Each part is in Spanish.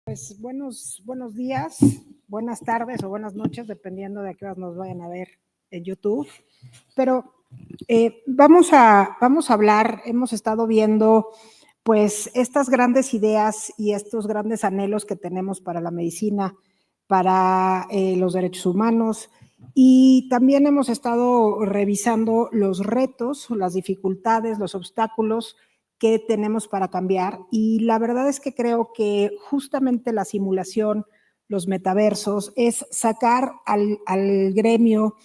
Pues buenos días, buenas tardes o buenas noches, dependiendo de a qué horas nos vayan a ver en YouTube. Pero vamos a hablar, hemos estado viendo pues estas grandes ideas y estos grandes anhelos que tenemos para la medicina, para los derechos humanos, y también hemos estado revisando los retos, las dificultades, los obstáculos que tenemos para cambiar. Y la verdad es que creo que justamente la simulación, los metaversos, es sacar al gremio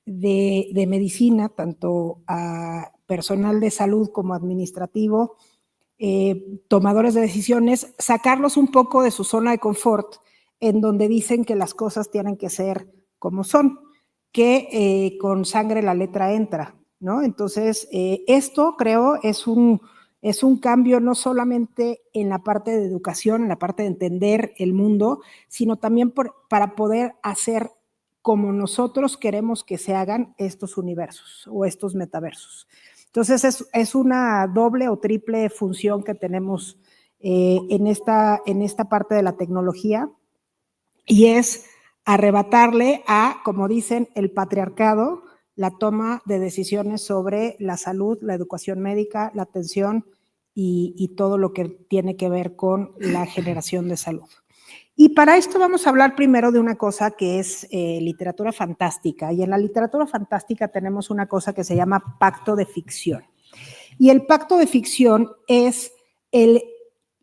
de medicina, tanto a personal de salud como administrativo, tomadores de decisiones, sacarlos un poco de su zona de confort, en donde dicen que las cosas tienen que ser como son, que con sangre la letra entra, ¿no? Entonces, esto creo es un cambio no solamente en la parte de educación, en la parte de entender el mundo, sino también para poder hacer como nosotros queremos que se hagan estos universos o estos metaversos. Entonces es una doble o triple función que tenemos en esta parte de la tecnología, y es arrebatarle a, como dicen, el patriarcado, la toma de decisiones sobre la salud, la educación médica, la atención y todo lo que tiene que ver con la generación de salud. Y para esto vamos a hablar primero de una cosa que es literatura fantástica. Y en la literatura fantástica tenemos una cosa que se llama pacto de ficción. Y el pacto de ficción es el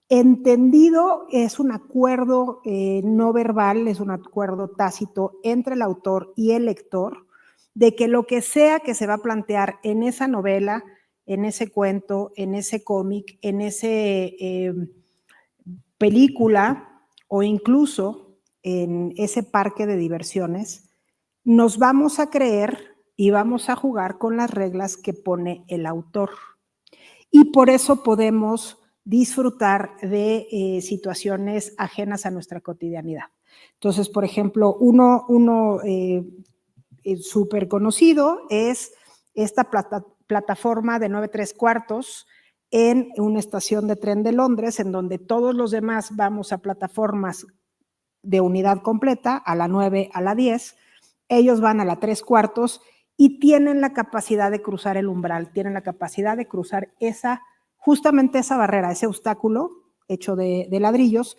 entendido, es un acuerdo no verbal, es un acuerdo tácito entre el autor y el lector, de que lo que sea que se va a plantear en esa novela, en ese cuento, en ese cómic, en ese película o incluso en ese parque de diversiones, nos vamos a creer y vamos a jugar con las reglas que pone el autor. Y por eso podemos disfrutar de situaciones ajenas a nuestra cotidianidad. Entonces, por ejemplo, uno súper conocido es esta plataforma de 9 3/4 en una estación de tren de Londres, en donde todos los demás vamos a plataformas de unidad completa, a la 9, a la 10, ellos van a la 3/4 y tienen la capacidad de cruzar el umbral, tienen la capacidad de cruzar justamente esa barrera, ese obstáculo hecho de ladrillos.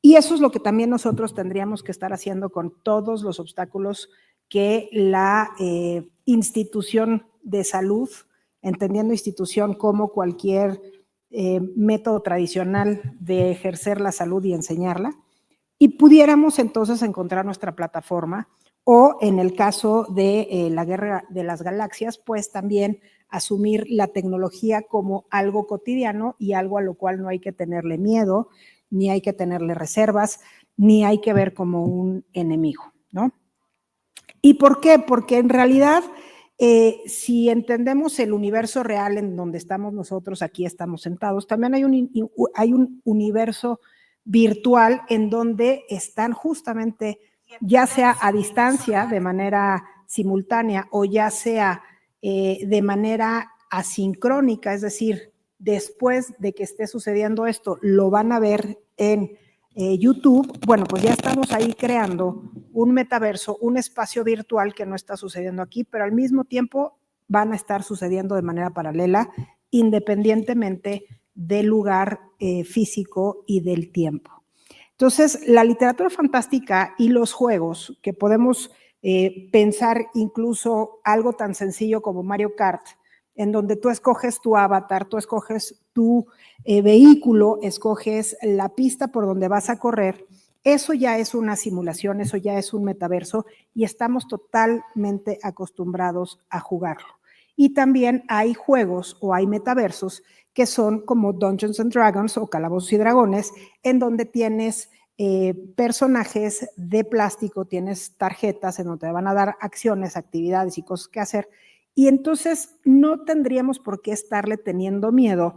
Y eso es lo que también nosotros tendríamos que estar haciendo con todos los obstáculos que la institución de salud, entendiendo institución como cualquier método tradicional de ejercer la salud y enseñarla, y pudiéramos entonces encontrar nuestra plataforma, o en el caso de la Guerra de las Galaxias, pues también asumir la tecnología como algo cotidiano y algo a lo cual no hay que tenerle miedo, ni hay que tenerle reservas, ni hay que ver como un enemigo, ¿no? ¿Y por qué? Porque en realidad, si entendemos el universo real en donde estamos nosotros, aquí estamos sentados, también hay un universo virtual en donde están justamente, ya sea a distancia de manera simultánea o ya sea de manera asincrónica, es decir, después de que esté sucediendo esto, lo van a ver en YouTube. Bueno, pues ya estamos ahí creando un metaverso, un espacio virtual que no está sucediendo aquí, pero al mismo tiempo van a estar sucediendo de manera paralela, independientemente del lugar físico y del tiempo. Entonces, la literatura fantástica y los juegos, que podemos pensar incluso algo tan sencillo como Mario Kart, en donde tú escoges tu avatar, tú escoges tu vehículo, escoges la pista por donde vas a correr, eso ya es una simulación, eso ya es un metaverso y estamos totalmente acostumbrados a jugarlo. Y también hay juegos o hay metaversos que son como Dungeons and Dragons o Calabozos y Dragones, en donde tienes personajes de plástico, tienes tarjetas en donde te van a dar acciones, actividades y cosas que hacer. Y entonces no tendríamos por qué estarle teniendo miedo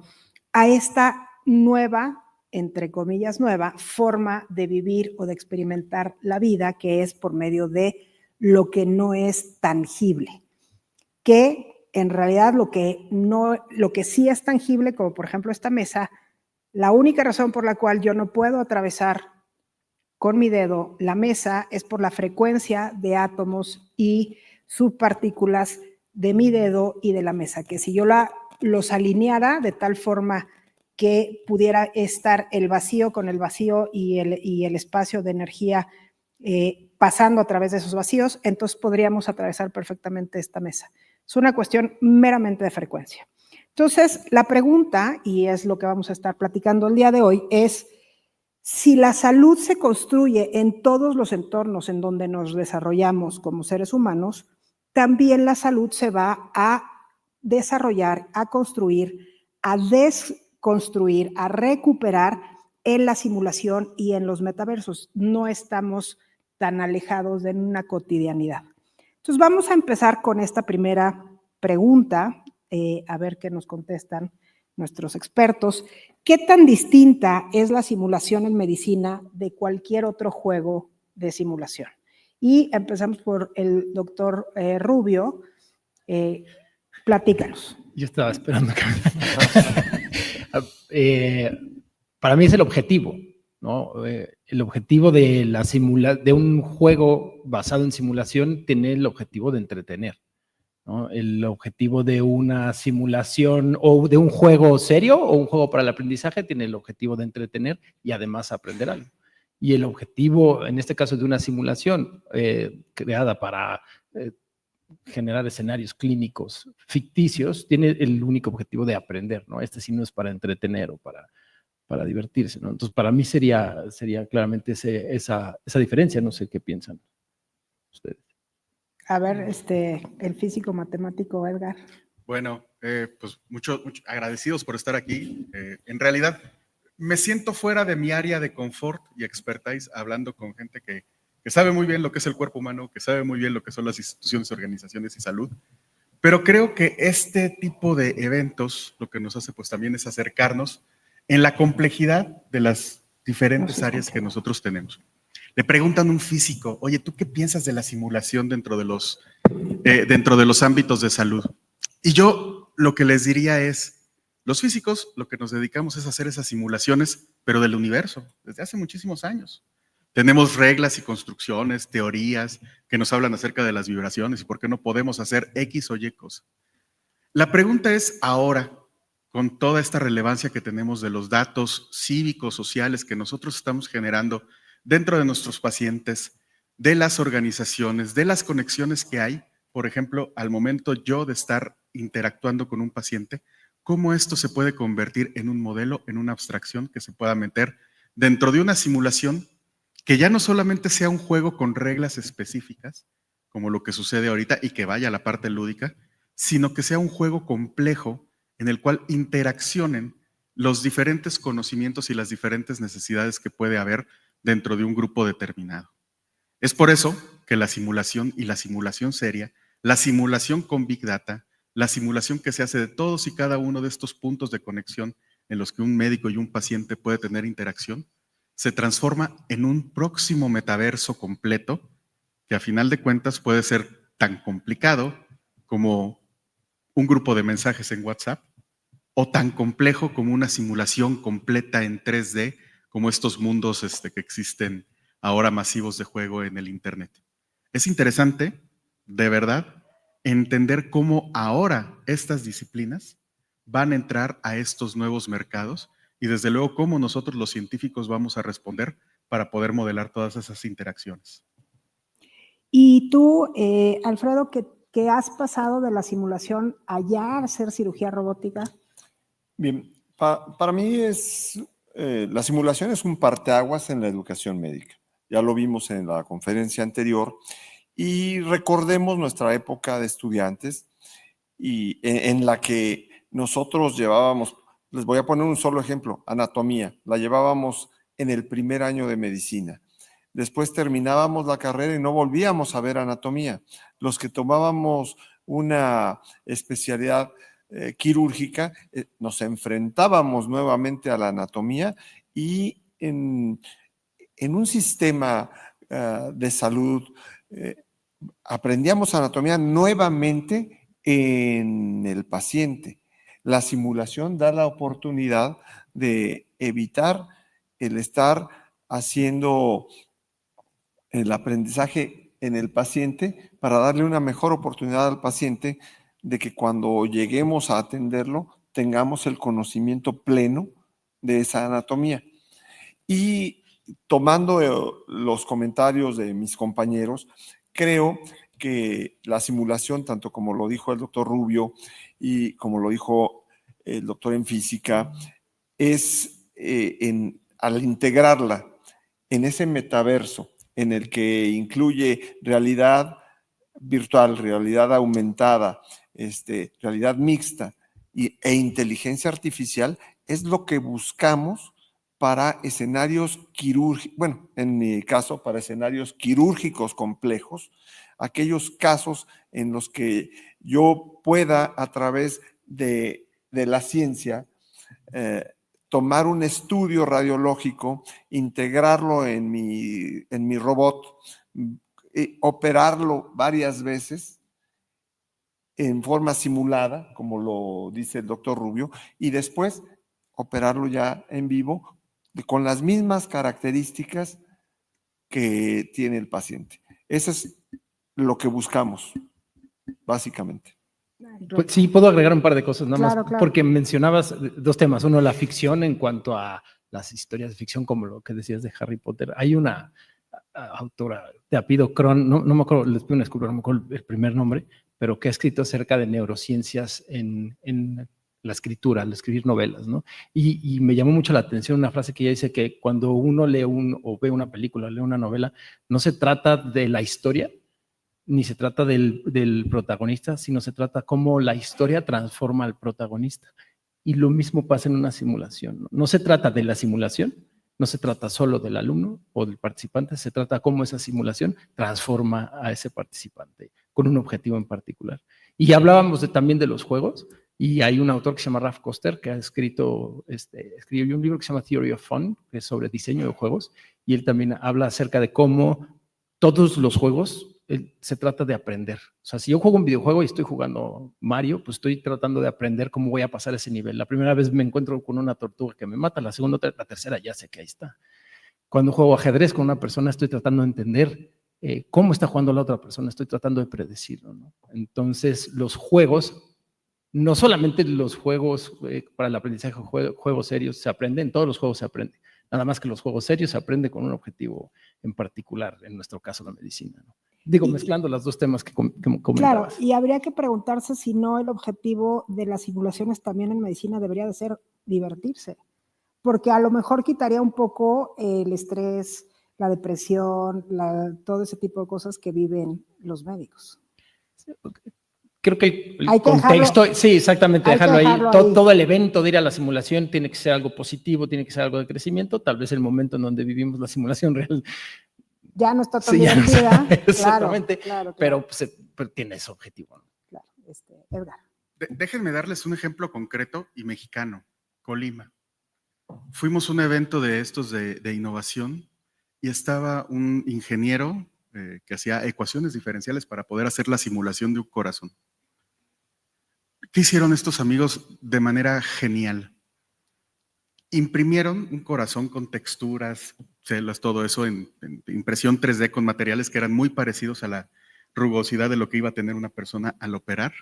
a esta nueva, entre comillas nueva, forma de vivir o de experimentar la vida, que es por medio de lo que no es tangible, que en realidad lo que sí es tangible, como por ejemplo esta mesa, la única razón por la cual yo no puedo atravesar con mi dedo la mesa es por la frecuencia de átomos y subpartículas de mi dedo y de la mesa, que si yo los alineara de tal forma que pudiera estar el vacío con el vacío y el espacio de energía pasando a través de esos vacíos, entonces podríamos atravesar perfectamente esta mesa. Es una cuestión meramente de frecuencia. Entonces, la pregunta, y es lo que vamos a estar platicando el día de hoy, es si la salud se construye en todos los entornos en donde nos desarrollamos como seres humanos, también la salud se va a desarrollar, a construir, a desconstruir, a recuperar en la simulación y en los metaversos. No estamos tan alejados de una cotidianidad. Entonces vamos a empezar con esta primera pregunta, a ver qué nos contestan nuestros expertos. ¿Qué tan distinta es la simulación en medicina de cualquier otro juego de simulación? Y empezamos por el doctor Rubio. Platícanos. Yo estaba esperando que... para mí es el objetivo, ¿no? El objetivo de un juego basado en simulación tiene el objetivo de entretener, ¿no? El objetivo de una simulación o de un juego serio o un juego para el aprendizaje tiene el objetivo de entretener y además aprender algo. Y el objetivo, en este caso de una simulación creada para generar escenarios clínicos ficticios, tiene el único objetivo de aprender, ¿no? Este sí no es para entretener o para divertirse, ¿no? Entonces, para mí sería claramente esa diferencia. No sé qué piensan ustedes. A ver, el físico matemático Edgar. Bueno, pues mucho agradecidos por estar aquí. En realidad, me siento fuera de mi área de confort y expertise hablando con gente que sabe muy bien lo que es el cuerpo humano, que sabe muy bien lo que son las instituciones, organizaciones y salud. Pero creo que este tipo de eventos lo que nos hace pues también es acercarnos en la complejidad de las diferentes áreas que nosotros tenemos. Le preguntan a un físico, oye, ¿tú qué piensas de la simulación dentro de los ámbitos de salud? Y yo lo que les diría es, los físicos lo que nos dedicamos es a hacer esas simulaciones, pero del universo, desde hace muchísimos años. Tenemos reglas y construcciones, teorías que nos hablan acerca de las vibraciones y por qué no podemos hacer X o Y cosas. La pregunta es ahora, con toda esta relevancia que tenemos de los datos cívicos, sociales que nosotros estamos generando dentro de nuestros pacientes, de las organizaciones, de las conexiones que hay, por ejemplo, al momento yo de estar interactuando con un paciente, cómo esto se puede convertir en un modelo, en una abstracción que se pueda meter dentro de una simulación que ya no solamente sea un juego con reglas específicas, como lo que sucede ahorita y que vaya a la parte lúdica, sino que sea un juego complejo en el cual interaccionen los diferentes conocimientos y las diferentes necesidades que puede haber dentro de un grupo determinado. Es por eso que la simulación y la simulación seria, la simulación con Big Data, la simulación que se hace de todos y cada uno de estos puntos de conexión en los que un médico y un paciente puede tener interacción, se transforma en un próximo metaverso completo que a final de cuentas puede ser tan complicado como un grupo de mensajes en WhatsApp o tan complejo como una simulación completa en 3D como estos mundos que existen ahora masivos de juego en el Internet. Es interesante, de verdad, entender cómo ahora estas disciplinas van a entrar a estos nuevos mercados y desde luego cómo nosotros los científicos vamos a responder para poder modelar todas esas interacciones. Y tú, Alfredo, ¿qué has pasado de la simulación allá a hacer cirugía robótica? Bien, para mí la simulación es un parteaguas en la educación médica. Ya lo vimos en la conferencia anterior y recordemos nuestra época de estudiantes y en la que nosotros llevábamos, les voy a poner un solo ejemplo, anatomía, la llevábamos en el primer año de medicina. Después terminábamos la carrera y no volvíamos a ver anatomía. Los que tomábamos una especialidad quirúrgica, nos enfrentábamos nuevamente a la anatomía y en un sistema de salud aprendíamos anatomía nuevamente en el paciente. La simulación da la oportunidad de evitar el estar haciendo el aprendizaje en el paciente para darle una mejor oportunidad al paciente de que cuando lleguemos a atenderlo tengamos el conocimiento pleno de esa anatomía. Y tomando los comentarios de mis compañeros, creo que la simulación, tanto como lo dijo el doctor Rubio y como lo dijo el doctor en física, es al integrarla en ese metaverso en el que incluye realidad virtual, realidad aumentada, realidad mixta e inteligencia artificial, es lo que buscamos para escenarios quirúrgicos, bueno, en mi caso, para escenarios quirúrgicos complejos, aquellos casos en los que yo pueda, a través de la ciencia, tomar un estudio radiológico, integrarlo en mi robot, operarlo varias veces en forma simulada, como lo dice el doctor Rubio, y después operarlo ya en vivo con las mismas características que tiene el paciente. Eso es lo que buscamos, básicamente. Pues sí, puedo agregar un par de cosas, nada Claro, más, claro. porque mencionabas dos temas. Uno, la ficción en cuanto a las historias de ficción, como lo que decías de Harry Potter. Hay una autora de apellido Cron, no me acuerdo, les pido una disculpa, no me acuerdo el primer nombre, pero que ha escrito acerca de neurociencias en la escritura, al escribir novelas, ¿no? Y me llamó mucho la atención una frase que ella dice que cuando uno lee o ve una película, lee una novela, no se trata de la historia, ni se trata del protagonista, sino se trata cómo la historia transforma al protagonista. Y lo mismo pasa en una simulación. No se trata de la simulación, no se trata solo del alumno o del participante, se trata cómo esa simulación transforma a ese participante con un objetivo en particular. Y hablábamos también de los juegos, y hay un autor que se llama Ralph Koster que ha escribió un libro que se llama Theory of Fun, que es sobre diseño de juegos, y él también habla acerca de cómo todos los juegos se trata de aprender. O sea, si yo juego un videojuego y estoy jugando Mario, pues estoy tratando de aprender cómo voy a pasar ese nivel. La primera vez me encuentro con una tortuga que me mata, la segunda, la tercera ya sé que ahí está. Cuando juego ajedrez con una persona, estoy tratando de entender cómo está jugando la otra persona, estoy tratando de predecirlo, ¿no? Entonces, los juegos, no solamente los juegos para el aprendizaje, juegos serios se aprenden, todos los juegos se aprenden. Nada más que los juegos serios se aprenden con un objetivo en particular, en nuestro caso la medicina, ¿no? Digo, mezclando los dos temas que comentabas. Claro, y habría que preguntarse si no el objetivo de las simulaciones también en medicina debería de ser divertirse, porque a lo mejor quitaría un poco el estrés, la depresión, todo ese tipo de cosas que viven los médicos. Creo que el Hay que contexto, dejarlo, sí, exactamente, dejarlo ahí. ahí. Todo el evento de ir a la simulación tiene que ser algo positivo, tiene que ser algo de crecimiento. Tal vez el momento en donde vivimos la simulación real ya no está tan sí, divertida. exactamente, claro. Pero tiene ese objetivo, ¿no? Claro, Edgar. Déjenme darles un ejemplo concreto y mexicano, Colima. Fuimos a un evento de estos de innovación y estaba un ingeniero que hacía ecuaciones diferenciales para poder hacer la simulación de un corazón. ¿Qué hicieron estos amigos de manera genial? Imprimieron un corazón con texturas, células, todo eso en impresión 3D con materiales que eran muy parecidos a la rugosidad de lo que iba a tener una persona al operar,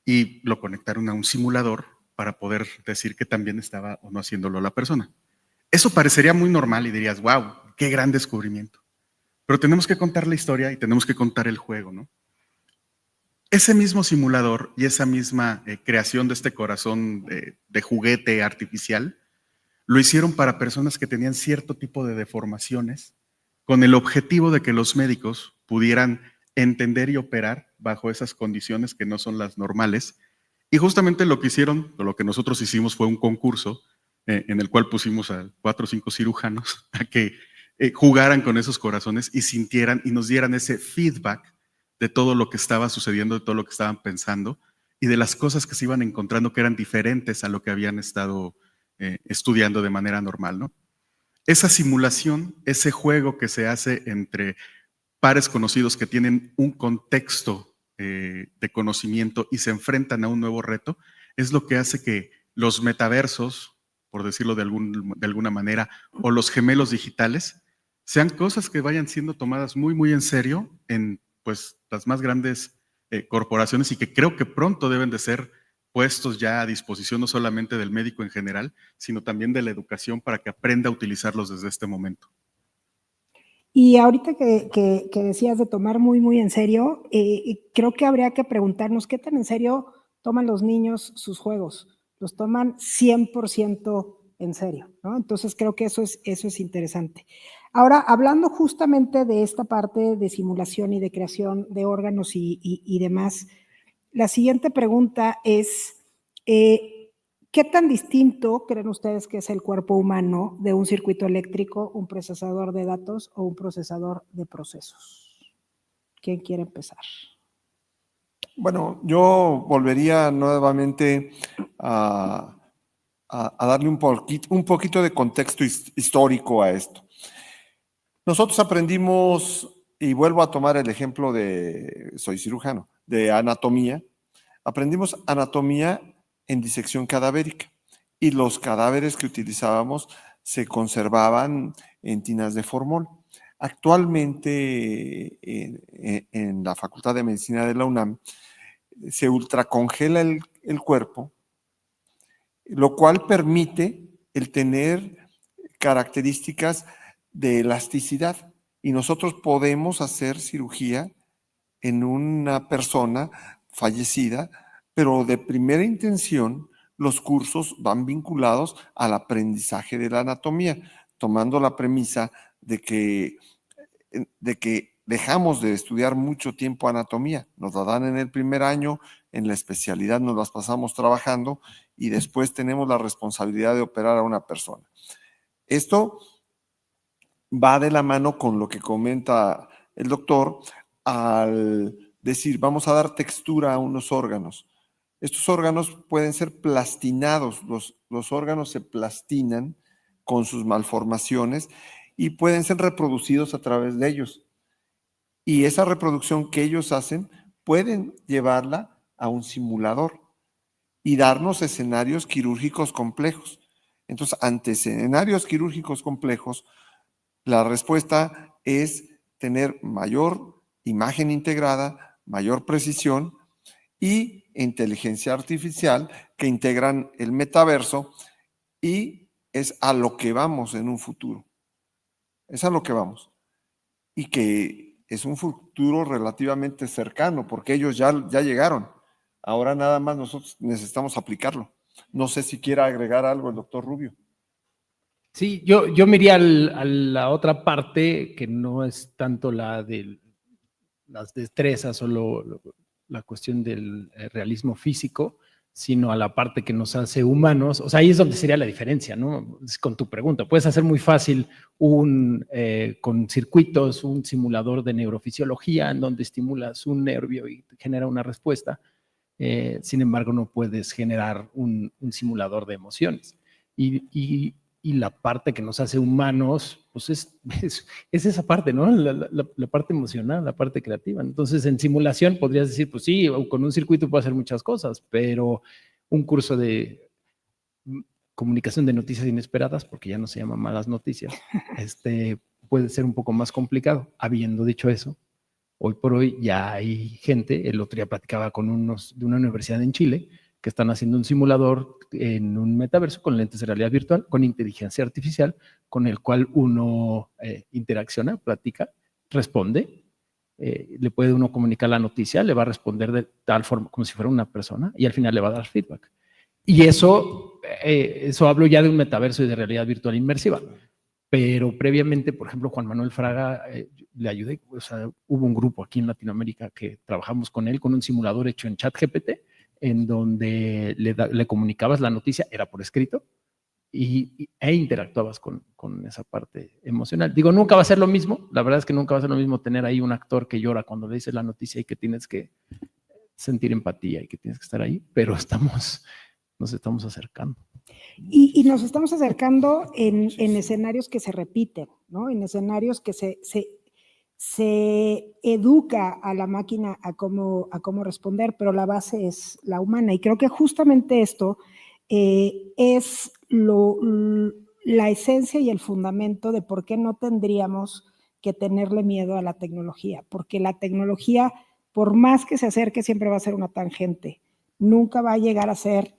y lo conectaron a un simulador para poder decir que también estaba o no haciéndolo la persona. Eso parecería muy normal y dirías, wow, qué gran descubrimiento. Pero tenemos que contar la historia y tenemos que contar el juego, ¿no? Ese mismo simulador y esa misma creación de este corazón de juguete artificial lo hicieron para personas que tenían cierto tipo de deformaciones, con el objetivo de que los médicos pudieran entender y operar bajo esas condiciones que no son las normales. Y justamente lo que hicieron, o lo que nosotros hicimos, fue un concurso en el cual pusimos a 4 o 5 cirujanos a que jugaran con esos corazones y sintieran y nos dieran ese feedback de todo lo que estaba sucediendo, de todo lo que estaban pensando y de las cosas que se iban encontrando que eran diferentes a lo que habían estado estudiando de manera normal, ¿no? Esa simulación, ese juego que se hace entre pares conocidos que tienen un contexto de conocimiento y se enfrentan a un nuevo reto, es lo que hace que los metaversos, por decirlo de alguna manera, o los gemelos digitales, sean cosas que vayan siendo tomadas muy, muy en serio en pues las más grandes corporaciones y que creo que pronto deben de ser puestos ya a disposición no solamente del médico en general, sino también de la educación para que aprenda a utilizarlos desde este momento. Y ahorita que decías de tomar muy, muy en serio, creo que habría que preguntarnos qué tan en serio toman los niños sus juegos. Los toman 100% en serio, ¿no? Entonces creo que eso es interesante. Ahora, hablando justamente de esta parte de simulación y de creación de órganos y demás, la siguiente pregunta es, ¿qué tan distinto creen ustedes que es el cuerpo humano de un circuito eléctrico, un procesador de datos o un procesador de procesos? ¿Quién quiere empezar? Bueno, yo volvería nuevamente a darle un poquito de contexto histórico a esto. Nosotros aprendimos, y vuelvo a tomar el ejemplo soy cirujano, de anatomía. Aprendimos anatomía en disección cadavérica y los cadáveres que utilizábamos se conservaban en tinas de formol. Actualmente en la Facultad de Medicina de la UNAM se ultracongela el cuerpo, lo cual permite el tener características de elasticidad y nosotros podemos hacer cirugía en una persona fallecida, pero de primera intención los cursos van vinculados al aprendizaje de la anatomía, tomando la premisa de que dejamos de estudiar mucho tiempo anatomía, nos la dan en el primer año, en la especialidad nos las pasamos trabajando y después tenemos la responsabilidad de operar a una persona. Esto va de la mano con lo que comenta el doctor al decir, vamos a dar textura a unos órganos. Estos órganos pueden ser plastinados, los órganos se plastinan con sus malformaciones y pueden ser reproducidos a través de ellos. Y esa reproducción que ellos hacen pueden llevarla a un simulador y darnos escenarios quirúrgicos complejos. Entonces, ante escenarios quirúrgicos complejos, la respuesta es tener mayor imagen integrada, mayor precisión y inteligencia artificial que integran el metaverso y es a lo que vamos en un futuro. Es a lo que vamos. Y que es un futuro relativamente cercano porque ellos ya llegaron. Ahora nada más nosotros necesitamos aplicarlo. No sé si quiera agregar algo el doctor Rubio. Sí, yo me iría a la otra parte que no es tanto la de las destrezas o la cuestión del realismo físico, sino a la parte que nos hace humanos. O sea, ahí es donde sería la diferencia, ¿no? Con tu pregunta. Puedes hacer muy fácil con circuitos, un simulador de neurofisiología en donde estimulas un nervio y genera una respuesta. Sin embargo, no puedes generar un simulador de emociones. Y la parte que nos hace humanos, pues es esa parte, ¿no? La parte emocional, la parte creativa. Entonces, en simulación podrías decir, pues sí, con un circuito puedo hacer muchas cosas, pero un curso de comunicación de noticias inesperadas, porque ya no se llama malas noticias, puede ser un poco más complicado. Habiendo dicho eso, hoy por hoy ya hay gente, el otro día platicaba con unos de una universidad en Chile, que están haciendo un simulador en un metaverso con lentes de realidad virtual, con inteligencia artificial, con el cual uno interacciona, platica, responde, le puede uno comunicar la noticia, le va a responder de tal forma como si fuera una persona y al final le va a dar feedback. Y eso hablo ya de un metaverso y de realidad virtual inmersiva. Pero previamente, por ejemplo, Juan Manuel Fraga, le ayudé, o sea, hubo un grupo aquí en Latinoamérica que trabajamos con él, con un simulador hecho en ChatGPT, en donde le comunicabas la noticia, era por escrito, e interactuabas con esa parte emocional. Digo, nunca va a ser lo mismo, la verdad es que nunca va a ser lo mismo tener ahí un actor que llora cuando le dices la noticia y que tienes que sentir empatía y que tienes que estar ahí, pero nos estamos acercando. Y nos estamos acercando en escenarios que se repiten, ¿no? En escenarios que se educa a la máquina a cómo responder, pero la base es la humana. Y creo que justamente esto es la esencia y el fundamento de por qué no tendríamos que tenerle miedo a la tecnología, porque la tecnología, por más que se acerque, siempre va a ser una tangente, nunca va a llegar a ser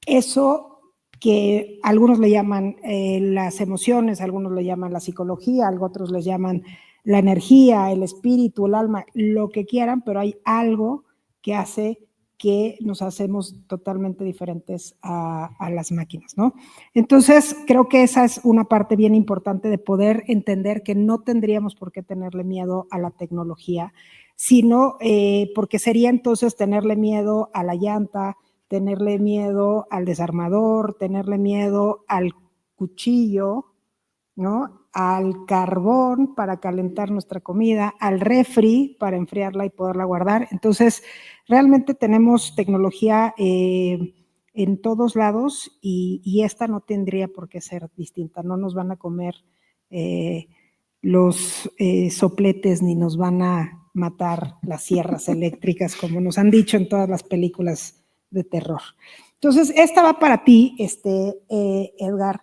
eso que algunos le llaman las emociones, algunos le llaman la psicología, otros le llaman la energía, el espíritu, el alma, lo que quieran, pero hay algo que hace que nos hacemos totalmente diferentes a las máquinas, ¿no? Entonces, creo que esa es una parte bien importante de poder entender que no tendríamos por qué tenerle miedo a la tecnología, sino porque sería entonces tenerle miedo a la llanta, tenerle miedo al desarmador, tenerle miedo al cuchillo, ¿no? Al carbón para calentar nuestra comida, al refri para enfriarla y poderla guardar. Entonces, realmente tenemos tecnología en todos lados y esta no tendría por qué ser distinta. No nos van a comer los sopletes ni nos van a matar las sierras eléctricas, como nos han dicho en todas las películas de terror. Entonces, esta va para ti, Edgar.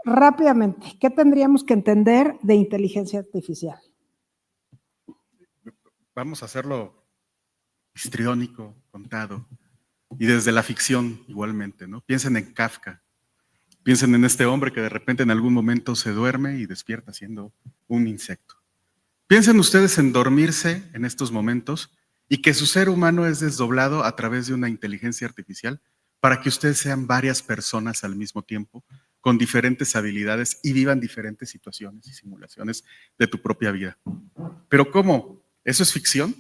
Rápidamente, ¿qué tendríamos que entender de inteligencia artificial? Vamos a hacerlo histriónico, contado, y desde la ficción igualmente, ¿no? Piensen en Kafka, piensen en este hombre que de repente en algún momento se duerme y despierta siendo un insecto. Piensen ustedes en dormirse en estos momentos y que su ser humano es desdoblado a través de una inteligencia artificial para que ustedes sean varias personas al mismo tiempo, con diferentes habilidades y vivan diferentes situaciones y simulaciones de tu propia vida. ¿Pero cómo? ¿Eso es ficción?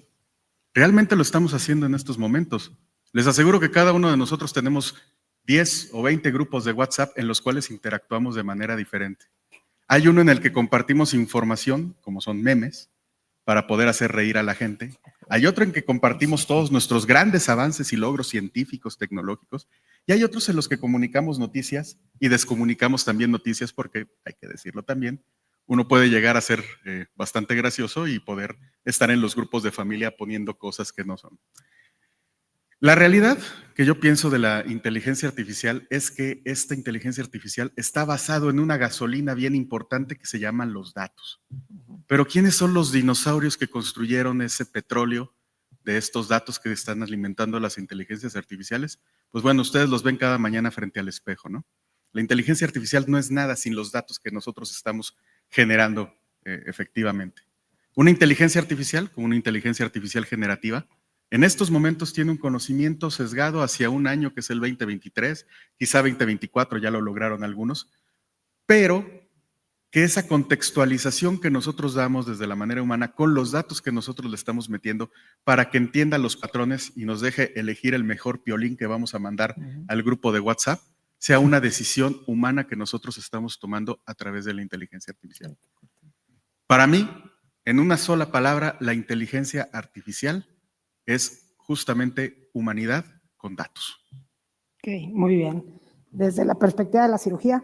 Realmente lo estamos haciendo en estos momentos. Les aseguro que cada uno de nosotros tenemos 10 o 20 grupos de WhatsApp en los cuales interactuamos de manera diferente. Hay uno en el que compartimos información, como son memes, para poder hacer reír a la gente. Hay otro en que compartimos todos nuestros grandes avances y logros científicos, tecnológicos. Y hay otros en los que comunicamos noticias y descomunicamos también noticias porque, hay que decirlo también, uno puede llegar a ser bastante gracioso y poder estar en los grupos de familia poniendo cosas que no son. La realidad que yo pienso de la inteligencia artificial es que esta inteligencia artificial está basado en una gasolina bien importante que se llaman los datos. Pero ¿quiénes son los dinosaurios que construyeron ese petróleo de estos datos que están alimentando las inteligencias artificiales? Pues bueno, ustedes los ven cada mañana frente al espejo, ¿no? La inteligencia artificial no es nada sin los datos que nosotros estamos generando efectivamente. Una inteligencia artificial, como una inteligencia artificial generativa, en estos momentos tiene un conocimiento sesgado hacia un año que es el 2023, quizá 2024, ya lo lograron algunos, pero que esa contextualización que nosotros damos desde la manera humana con los datos que nosotros le estamos metiendo para que entienda los patrones y nos deje elegir el mejor piolín que vamos a mandar al grupo de WhatsApp, sea una decisión humana que nosotros estamos tomando a través de la inteligencia artificial. Para mí, en una sola palabra, la inteligencia artificial es justamente humanidad con datos. Ok, muy bien. Desde la perspectiva de la cirugía.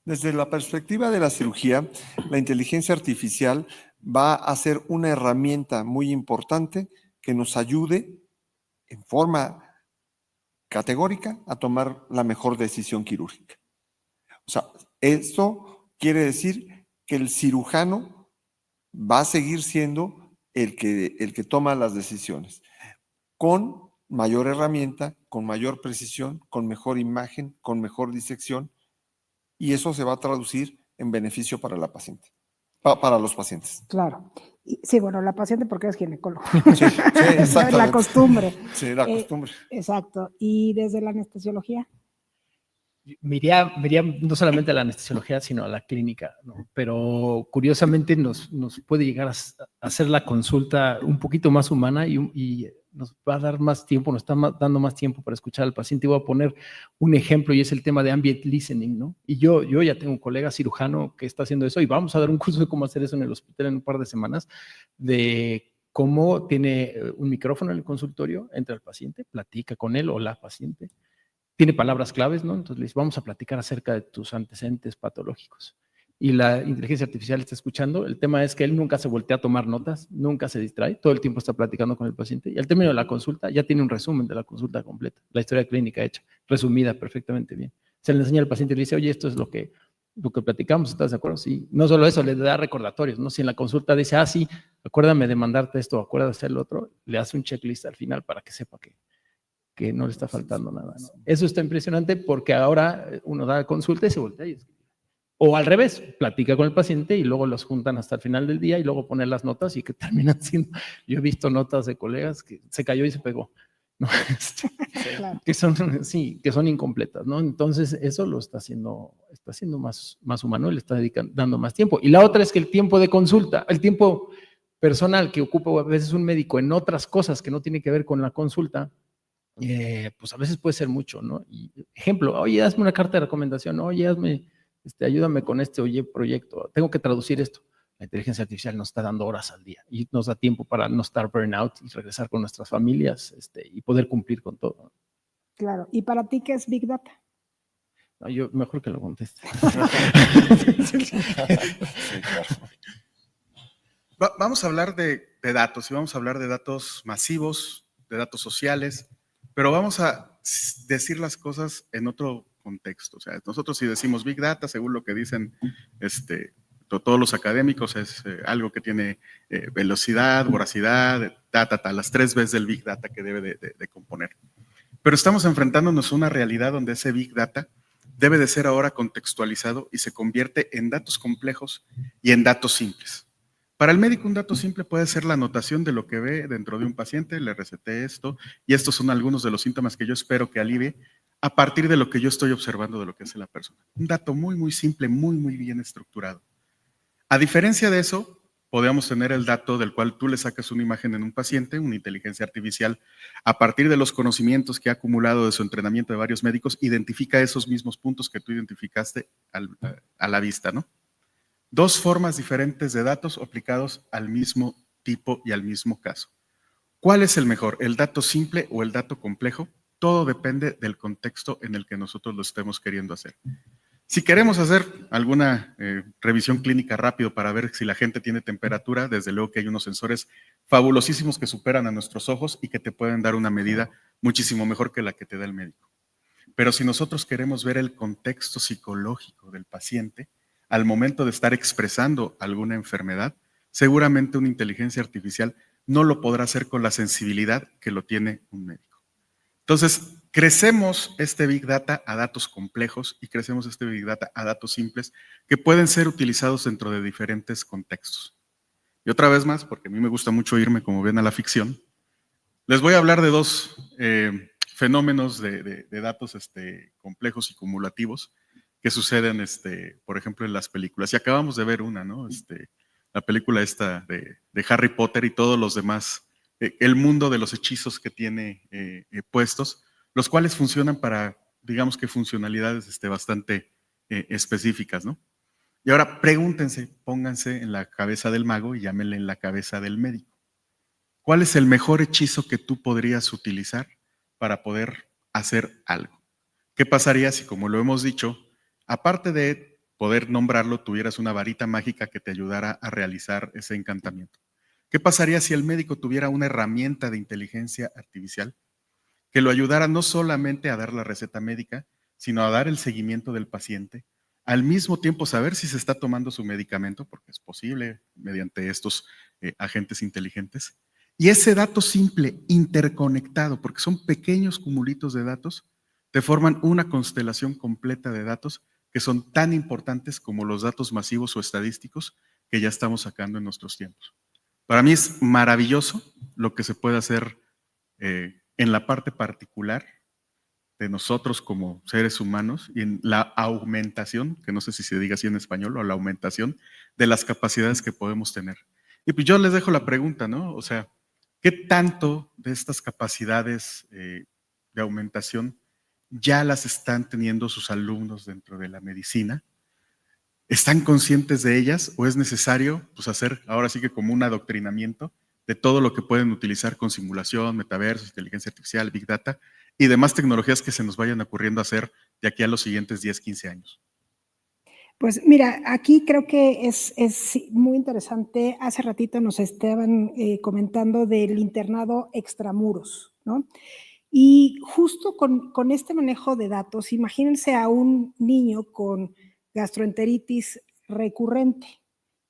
Desde la perspectiva de la cirugía, la inteligencia artificial va a ser una herramienta muy importante que nos ayude en forma categórica a tomar la mejor decisión quirúrgica. O sea, esto quiere decir que el cirujano va a seguir siendo el que toma las decisiones, con mayor herramienta, con mayor precisión, con mejor imagen, con mejor disección, y eso se va a traducir en beneficio para la paciente, para los pacientes. Claro. Y, sí, bueno, la paciente porque es ginecólogo. Sí, exactamente. La costumbre. Sí, la costumbre. Exacto. ¿Y desde la anestesiología? Me iría no solamente a la anestesiología, sino a la clínica, ¿no? Pero curiosamente nos puede llegar a hacer la consulta un poquito más humana y nos va a dar más tiempo, nos está dando más tiempo para escuchar al paciente. Y voy a poner un ejemplo y es el tema de ambient listening, ¿no? Y yo ya tengo un colega cirujano que está haciendo eso y vamos a dar un curso de cómo hacer eso en el hospital en un par de semanas, de cómo tiene un micrófono en el consultorio, entra el paciente, platica con él o la paciente, tiene palabras claves, ¿no? Entonces le dice, vamos a platicar acerca de tus antecedentes patológicos. Y la inteligencia artificial está escuchando. El tema es que él nunca se voltea a tomar notas, nunca se distrae, todo el tiempo está platicando con el paciente. Y al término de la consulta ya tiene un resumen de la consulta completa, la historia clínica hecha, resumida perfectamente bien. se le enseña al paciente y le dice, oye, esto es lo que platicamos, ¿estás de acuerdo? Sí, no solo eso, le da recordatorios, ¿no? Si en la consulta dice, sí, acuérdame de mandarte esto, acuérdate de hacer lo otro, le hace un checklist al final para que sepa que no le está faltando nada, ¿no? Eso está impresionante porque ahora uno da consulta y se voltea y escribe. O al revés, platica con el paciente y luego los juntan hasta el final del día y luego ponen las notas y que terminan siendo, yo he visto notas de colegas que se cayó y se pegó, ¿no? Claro. que son incompletas, ¿no? Entonces eso lo está haciendo más humano, le está dando más tiempo. Y la otra es que el tiempo de consulta, el tiempo personal que ocupa a veces un médico en otras cosas que no tiene que ver con la consulta, pues a veces puede ser mucho, ¿no? Y, ejemplo, oye, hazme una carta de recomendación, oye, ayúdame con oye, proyecto, tengo que traducir esto. La inteligencia artificial nos está dando horas al día y nos da tiempo para no estar burnout y regresar con nuestras familias y poder cumplir con todo. Claro. ¿Y para ti qué es Big Data? No, yo mejor que lo conteste. Sí, claro. Vamos a hablar de datos y vamos a hablar de datos masivos, de datos sociales, pero vamos a decir las cosas en otro contexto. O sea, nosotros si decimos Big Data, según lo que dicen todos los académicos, es algo que tiene velocidad, voracidad, las 3 veces del Big Data que debe de componer. Pero estamos enfrentándonos a una realidad donde ese Big Data debe de ser ahora contextualizado y se convierte en datos complejos y en datos simples. Para el médico, un dato simple puede ser la anotación de lo que ve dentro de un paciente, le receté esto, y estos son algunos de los síntomas que yo espero que alivie a partir de lo que yo estoy observando de lo que hace la persona. Un dato muy, muy simple, muy, muy bien estructurado. A diferencia de eso, podemos tener el dato del cual tú le sacas una imagen en un paciente, una inteligencia artificial, a partir de los conocimientos que ha acumulado de su entrenamiento de varios médicos, identifica esos mismos puntos que tú identificaste a la vista, ¿no? 2 formas diferentes de datos aplicados al mismo tipo y al mismo caso. ¿Cuál es el mejor? ¿El dato simple o el dato complejo? Todo depende del contexto en el que nosotros lo estemos queriendo hacer. Si queremos hacer alguna revisión clínica rápido para ver si la gente tiene temperatura, desde luego que hay unos sensores fabulosísimos que superan a nuestros ojos y que te pueden dar una medida muchísimo mejor que la que te da el médico. Pero si nosotros queremos ver el contexto psicológico del paciente, al momento de estar expresando alguna enfermedad, seguramente una inteligencia artificial no lo podrá hacer con la sensibilidad que lo tiene un médico. Entonces, crecemos este Big Data a datos complejos y crecemos este Big Data a datos simples que pueden ser utilizados dentro de diferentes contextos. Y otra vez más, porque a mí me gusta mucho irme, como ven, a la ficción, les voy a hablar de 2 fenómenos de datos complejos y cumulativos que suceden, por ejemplo, en las películas. Y acabamos de ver una, ¿no? La película esta de Harry Potter y todos los demás, el mundo de los hechizos que tiene puestos, los cuales funcionan para, digamos que funcionalidades bastante específicas, ¿no? Y ahora pregúntense, pónganse en la cabeza del mago y llámenle en la cabeza del médico. ¿Cuál es el mejor hechizo que tú podrías utilizar para poder hacer algo? ¿Qué pasaría si, como lo hemos dicho, aparte de poder nombrarlo, tuvieras una varita mágica que te ayudara a realizar ese encantamiento? ¿Qué pasaría si el médico tuviera una herramienta de inteligencia artificial que lo ayudara no solamente a dar la receta médica, sino a dar el seguimiento del paciente, al mismo tiempo saber si se está tomando su medicamento, porque es posible mediante estos agentes inteligentes, y ese dato simple, interconectado, porque son pequeños cumulitos de datos, te forman una constelación completa de datos que son tan importantes como los datos masivos o estadísticos que ya estamos sacando en nuestros tiempos. Para mí es maravilloso lo que se puede hacer en la parte particular de nosotros como seres humanos y en la aumentación, que no sé si se diga así en español, o la aumentación de las capacidades que podemos tener. Y pues yo les dejo la pregunta, ¿no? O sea, ¿qué tanto de estas capacidades de aumentación ya las están teniendo sus alumnos dentro de la medicina? ¿Están conscientes de ellas o es necesario pues, hacer ahora sí que como un adoctrinamiento de todo lo que pueden utilizar con simulación, metaversos, inteligencia artificial, Big Data y demás tecnologías que se nos vayan ocurriendo hacer de aquí a los siguientes 10, 15 años? Pues mira, aquí creo que es muy interesante. Hace ratito nos estaban comentando del internado extramuros, ¿no? Y justo con este manejo de datos, imagínense a un niño con gastroenteritis recurrente.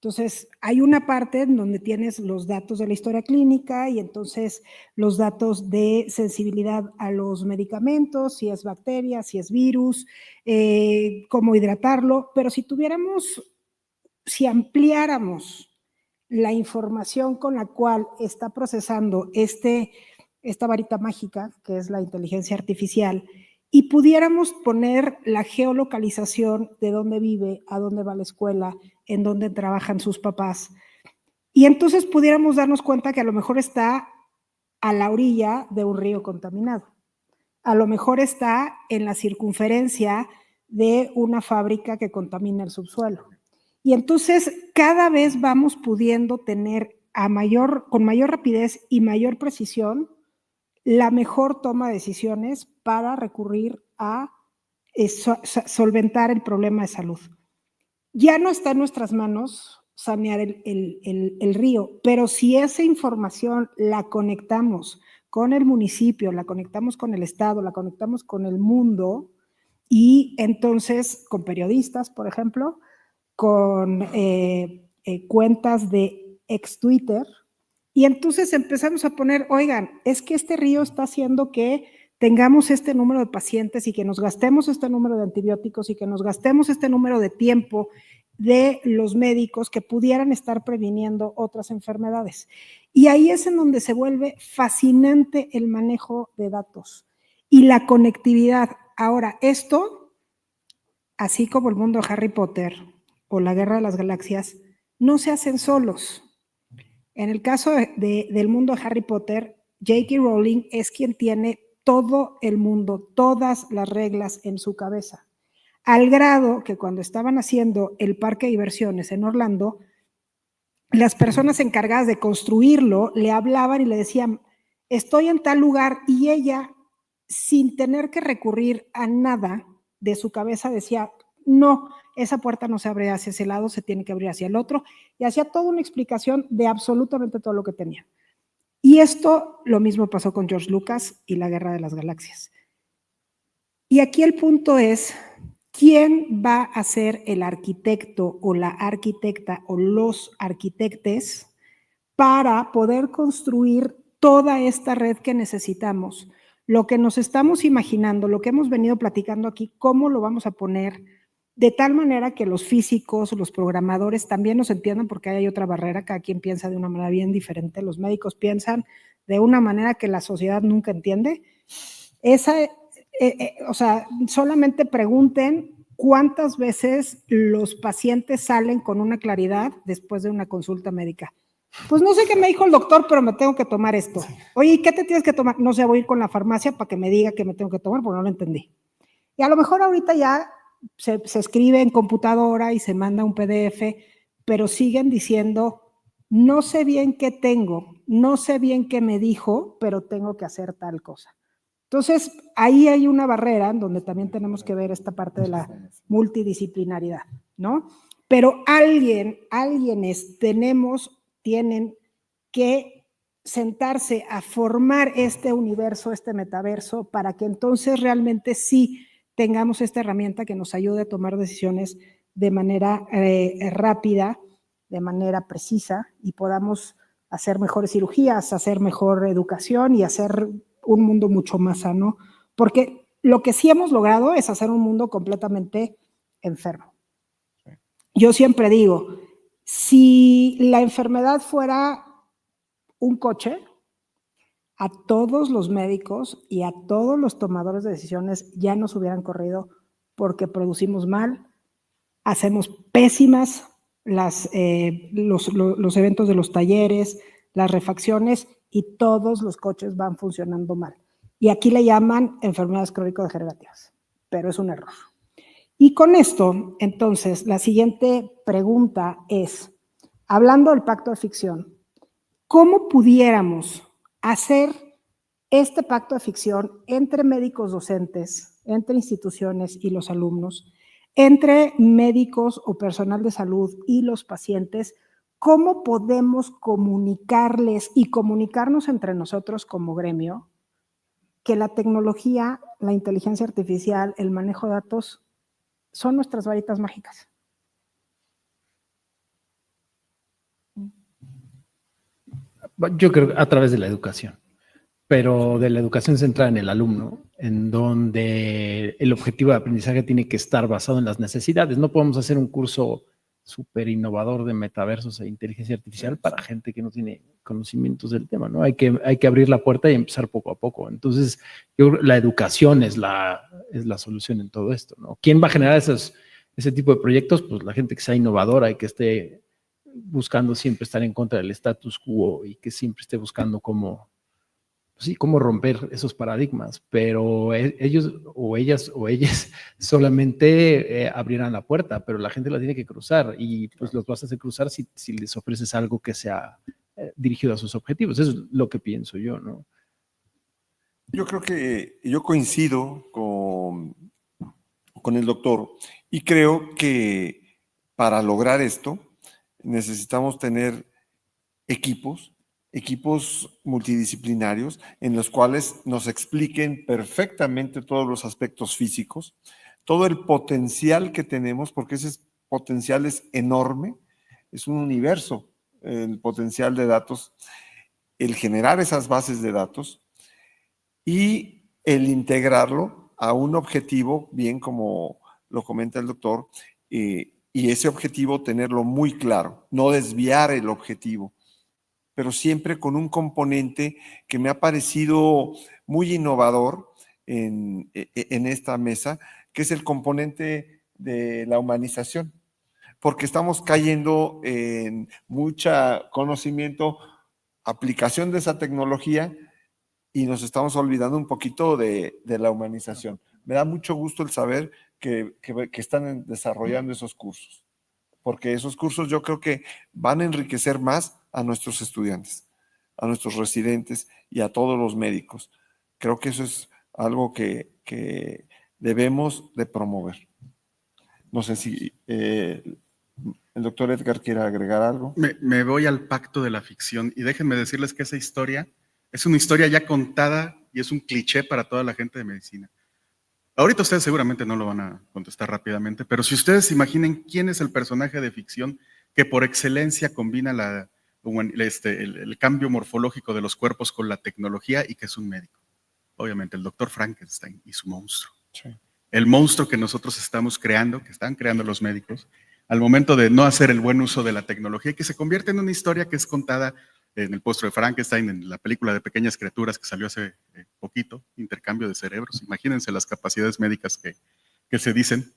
Entonces, hay una parte en donde tienes los datos de la historia clínica y entonces los datos de sensibilidad a los medicamentos, si es bacteria, si es virus, cómo hidratarlo, pero si ampliáramos la información con la cual está procesando esta varita mágica, que es la inteligencia artificial, y pudiéramos poner la geolocalización de dónde vive, a dónde va a la escuela, en dónde trabajan sus papás, y entonces pudiéramos darnos cuenta que a lo mejor está a la orilla de un río contaminado, a lo mejor está en la circunferencia de una fábrica que contamina el subsuelo. Y entonces cada vez vamos pudiendo tener con mayor rapidez y mayor precisión la mejor toma de decisiones para recurrir a solventar el problema de salud. Ya no está en nuestras manos sanear el río, pero si esa información la conectamos con el municipio, la conectamos con el Estado, la conectamos con el mundo y entonces con periodistas, por ejemplo, con cuentas de ex Twitter, y entonces empezamos a poner, oigan, es que este río está haciendo que tengamos este número de pacientes y que nos gastemos este número de antibióticos y que nos gastemos este número de tiempo de los médicos que pudieran estar previniendo otras enfermedades. Y ahí es en donde se vuelve fascinante el manejo de datos y la conectividad. Ahora, esto, así como el mundo de Harry Potter o la Guerra de las Galaxias, no se hacen solos. En el caso del mundo de Harry Potter, J.K. Rowling es quien tiene todo el mundo, todas las reglas en su cabeza, al grado que cuando estaban haciendo el parque de diversiones en Orlando, las personas encargadas de construirlo le hablaban y le decían, estoy en tal lugar, y ella, sin tener que recurrir a nada de su cabeza, decía, no, esa puerta no se abre hacia ese lado, se tiene que abrir hacia el otro, y hacía toda una explicación de absolutamente todo lo que tenía. Y esto, lo mismo pasó con George Lucas y la Guerra de las Galaxias. Y aquí el punto es, ¿quién va a ser el arquitecto o la arquitecta o los arquitectes para poder construir toda esta red que necesitamos? Lo que nos estamos imaginando, lo que hemos venido platicando aquí, ¿cómo lo vamos a poner? De tal manera que los físicos, los programadores también nos entiendan, porque hay otra barrera, cada quien piensa de una manera bien diferente. Los médicos piensan de una manera que la sociedad nunca entiende. O sea, solamente pregunten cuántas veces los pacientes salen con una claridad después de una consulta médica. Pues no sé qué me dijo el doctor, pero me tengo que tomar esto. Oye, ¿qué te tienes que tomar? No sé, voy a ir con la farmacia para que me diga qué me tengo que tomar, porque no lo entendí. Y a lo mejor ahorita ya se escribe en computadora y se manda un PDF, pero siguen diciendo, no sé bien qué tengo, no sé bien qué me dijo, pero tengo que hacer tal cosa. Entonces, ahí hay una barrera en donde también tenemos que ver esta parte de la multidisciplinaridad, ¿no? Pero tienen que sentarse a formar este universo, este metaverso, para que entonces realmente sí tengamos esta herramienta que nos ayude a tomar decisiones de manera rápida, de manera precisa, y podamos hacer mejores cirugías, hacer mejor educación y hacer un mundo mucho más sano, porque lo que sí hemos logrado es hacer un mundo completamente enfermo. Yo siempre digo, si la enfermedad fuera un coche, a todos los médicos y a todos los tomadores de decisiones ya nos hubieran corrido porque producimos mal, hacemos pésimas los eventos de los talleres, las refacciones, y todos los coches van funcionando mal. Y aquí le llaman enfermedades crónico-degenerativas, pero es un error. Y con esto, entonces, la siguiente pregunta es, hablando del pacto de ficción, ¿cómo pudiéramos hacer este pacto de ficción entre médicos docentes, entre instituciones y los alumnos, entre médicos o personal de salud y los pacientes? ¿Cómo podemos comunicarles y comunicarnos entre nosotros como gremio que la tecnología, la inteligencia artificial, el manejo de datos son nuestras varitas mágicas. Yo creo que a través de la educación, pero de la educación centrada en el alumno, en donde el objetivo de aprendizaje tiene que estar basado en las necesidades. No podemos hacer un curso súper innovador de metaversos e inteligencia artificial para gente que no tiene conocimientos del tema, ¿no? Hay que abrir la puerta y empezar poco a poco. Entonces, yo creo que la educación es la solución en todo esto, ¿no? ¿Quién va a generar ese tipo de proyectos? Pues la gente que sea innovadora y que esté buscando siempre estar en contra del status quo y que siempre esté buscando cómo romper esos paradigmas, pero ellos o ellas solamente abrirán la puerta, pero la gente la tiene que cruzar y pues los vas a hacer cruzar si les ofreces algo que sea dirigido a sus objetivos. Eso es lo que pienso yo, ¿no? Yo creo que yo coincido con el doctor y creo que para lograr esto necesitamos tener equipos multidisciplinarios en los cuales nos expliquen perfectamente todos los aspectos físicos, todo el potencial que tenemos, porque ese potencial es enorme, es un universo, el potencial de datos, el generar esas bases de datos y el integrarlo a un objetivo, bien como lo comenta el doctor, y ese objetivo tenerlo muy claro, no desviar el objetivo, pero siempre con un componente que me ha parecido muy innovador en esta mesa, que es el componente de la humanización, porque estamos cayendo en mucho conocimiento, aplicación de esa tecnología y nos estamos olvidando un poquito de la humanización. Me da mucho gusto el saber que están desarrollando esos cursos, porque esos cursos yo creo que van a enriquecer más a nuestros estudiantes, a nuestros residentes y a todos los médicos. Creo que eso es algo que debemos de promover. No sé si el doctor Edgar quiere agregar algo. Me voy al pacto de la ficción y déjenme decirles que esa historia es una historia ya contada y es un cliché para toda la gente de medicina. Ahorita ustedes seguramente no lo van a contestar rápidamente, pero si ustedes imaginen quién es el personaje de ficción que por excelencia combina el cambio morfológico de los cuerpos con la tecnología y que es un médico. Obviamente el doctor Frankenstein y su monstruo. Sí. El monstruo que nosotros estamos creando, que están creando los médicos, al momento de no hacer el buen uso de la tecnología, que se convierte en una historia que es contada en el monstruo de Frankenstein, en la película de Pequeñas Criaturas que salió hace poquito, Intercambio de Cerebros. Imagínense las capacidades médicas que se dicen.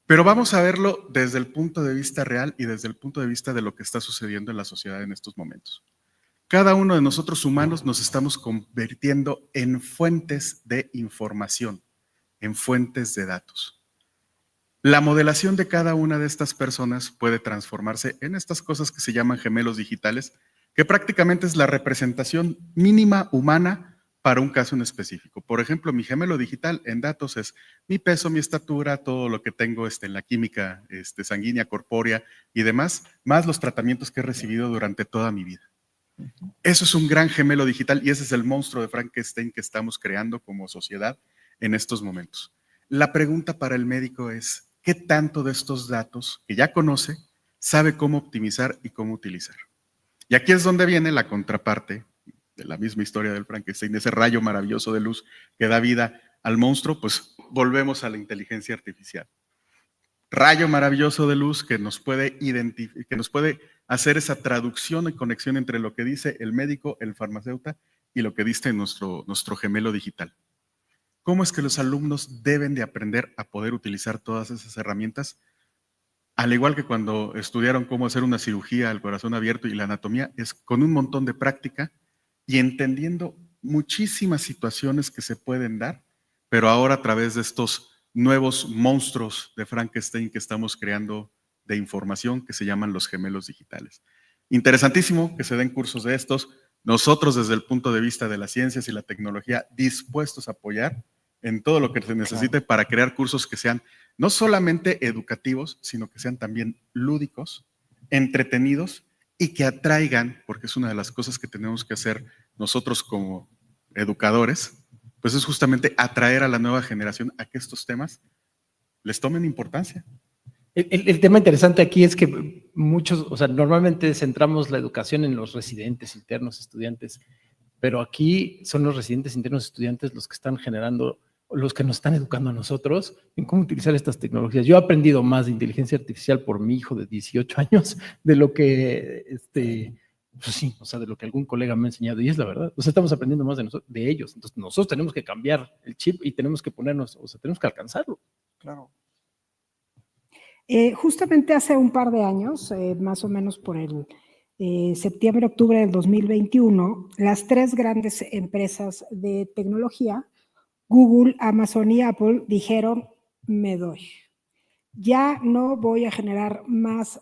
Pero vamos a verlo desde el punto de vista real y desde el punto de vista de lo que está sucediendo en la sociedad en estos momentos. Cada uno de nosotros humanos nos estamos convirtiendo en fuentes de información, en fuentes de datos. La modelación de cada una de estas personas puede transformarse en estas cosas que se llaman gemelos digitales, que prácticamente es la representación mínima humana para un caso en específico. Por ejemplo, mi gemelo digital en datos es mi peso, mi estatura, todo lo que tengo en la química sanguínea, corpórea y demás, más los tratamientos que he recibido durante toda mi vida. Eso es un gran gemelo digital y ese es el monstruo de Frankenstein que estamos creando como sociedad en estos momentos. La pregunta para el médico es, ¿qué tanto de estos datos que ya conoce sabe cómo optimizar y cómo utilizar? Y aquí es donde viene la contraparte de la misma historia del Frankenstein, de ese rayo maravilloso de luz que da vida al monstruo, pues volvemos a la inteligencia artificial. Rayo maravilloso de luz que nos puede hacer esa traducción y conexión entre lo que dice el médico, el farmacéutico y lo que dice nuestro gemelo digital. ¿Cómo es que los alumnos deben de aprender a poder utilizar todas esas herramientas? Al igual que cuando estudiaron cómo hacer una cirugía al corazón abierto y la anatomía, es con un montón de práctica y entendiendo muchísimas situaciones que se pueden dar, pero ahora a través de estos nuevos monstruos de Frankenstein que estamos creando de información que se llaman los gemelos digitales. Interesantísimo que se den cursos de estos. Nosotros desde el punto de vista de las ciencias y la tecnología dispuestos a apoyar en todo lo que se necesite para crear cursos que sean no solamente educativos, sino que sean también lúdicos, entretenidos y que atraigan, porque es una de las cosas que tenemos que hacer nosotros como educadores, pues es justamente atraer a la nueva generación a que estos temas les tomen importancia. El tema interesante aquí es que muchos, o sea, normalmente centramos la educación en los residentes internos, estudiantes, pero aquí son los residentes internos, estudiantes los que están generando, los que nos están educando a nosotros en cómo utilizar estas tecnologías. Yo he aprendido más de inteligencia artificial por mi hijo de 18 años de lo que, pues sí, o sea, de lo que algún colega me ha enseñado, y es la verdad. O sea, estamos aprendiendo más de, de ellos. Entonces, nosotros tenemos que cambiar el chip y tenemos que ponernos, o sea, tenemos que alcanzarlo. Claro. Justamente hace un par de años, más o menos por el septiembre-octubre del 2021, las 3 grandes empresas de tecnología, Google, Amazon y Apple, dijeron, me doy. Ya no voy a generar más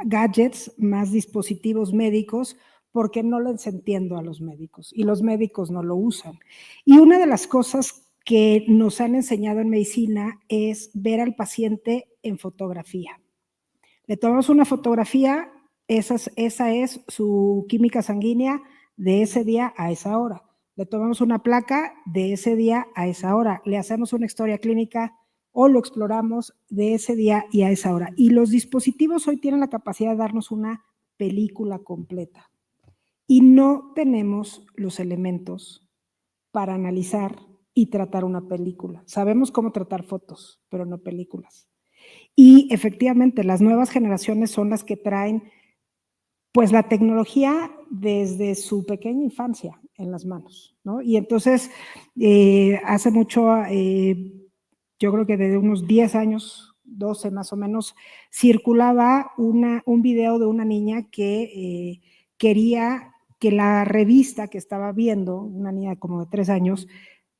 gadgets, más dispositivos médicos, porque no les entiendo a los médicos y los médicos no lo usan. Y una de las cosas que nos han enseñado en medicina es ver al paciente en fotografía. Le tomamos una fotografía, esa es su química sanguínea de ese día a esa hora. Le tomamos una placa de ese día a esa hora. Le hacemos una historia clínica o lo exploramos de ese día y a esa hora. Y los dispositivos hoy tienen la capacidad de darnos una película completa. Y no tenemos los elementos para analizar y tratar una película. Sabemos cómo tratar fotos, pero no películas. Y efectivamente, las nuevas generaciones son las que traen pues la tecnología desde su pequeña infancia en las manos, ¿no? Y entonces, hace mucho, yo creo que desde unos 10 años, 12 más o menos, circulaba un video de una niña que quería que la revista que estaba viendo, una niña como de 3 años,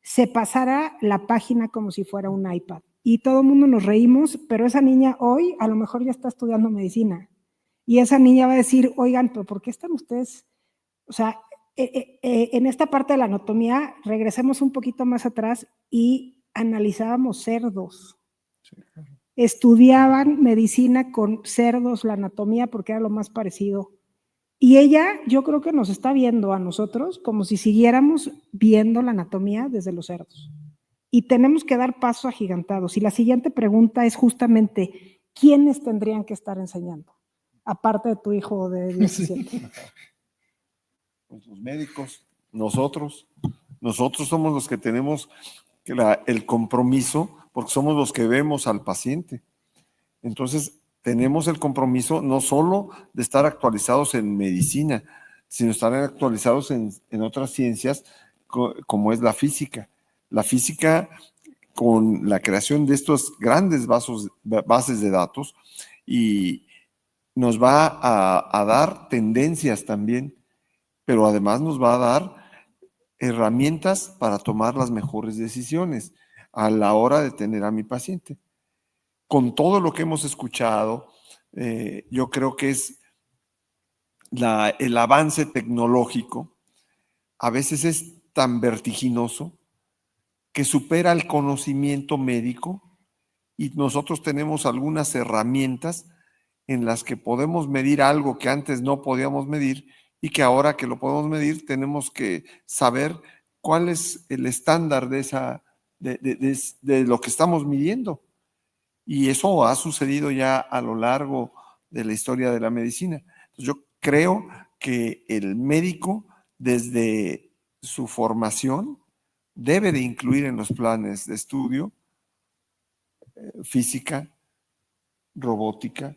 se pasara la página como si fuera un iPad. Y todo el mundo nos reímos, pero esa niña hoy a lo mejor ya está estudiando medicina. Y esa niña va a decir, oigan, pero ¿por qué están ustedes? O sea, en esta parte de la anatomía, regresemos un poquito más atrás y analizábamos cerdos. Sí, claro. Estudiaban medicina con cerdos, la anatomía, porque era lo más parecido. Y ella, yo creo que nos está viendo a nosotros como si siguiéramos viendo la anatomía desde los cerdos. Y tenemos que dar pasos agigantados. Y la siguiente pregunta es justamente, ¿quiénes tendrían que estar enseñando? Aparte de tu hijo de 17. Pues los médicos, nosotros somos los que tenemos el compromiso, porque somos los que vemos al paciente. Entonces, tenemos el compromiso no solo de estar actualizados en medicina, sino estar actualizados en otras ciencias, como es la física. La física, con la creación de estos grandes bases de datos, y nos va a dar tendencias también, pero además nos va a dar herramientas para tomar las mejores decisiones a la hora de tener a mi paciente. Con todo lo que hemos escuchado, yo creo que es el avance tecnológico, a veces es tan vertiginoso que supera el conocimiento médico, y nosotros tenemos algunas herramientas en las que podemos medir algo que antes no podíamos medir, y que ahora que lo podemos medir tenemos que saber cuál es el estándar de lo que estamos midiendo. Y eso ha sucedido ya a lo largo de la historia de la medicina. Entonces, yo creo que el médico, desde su formación, debe de incluir en los planes de estudio física, robótica,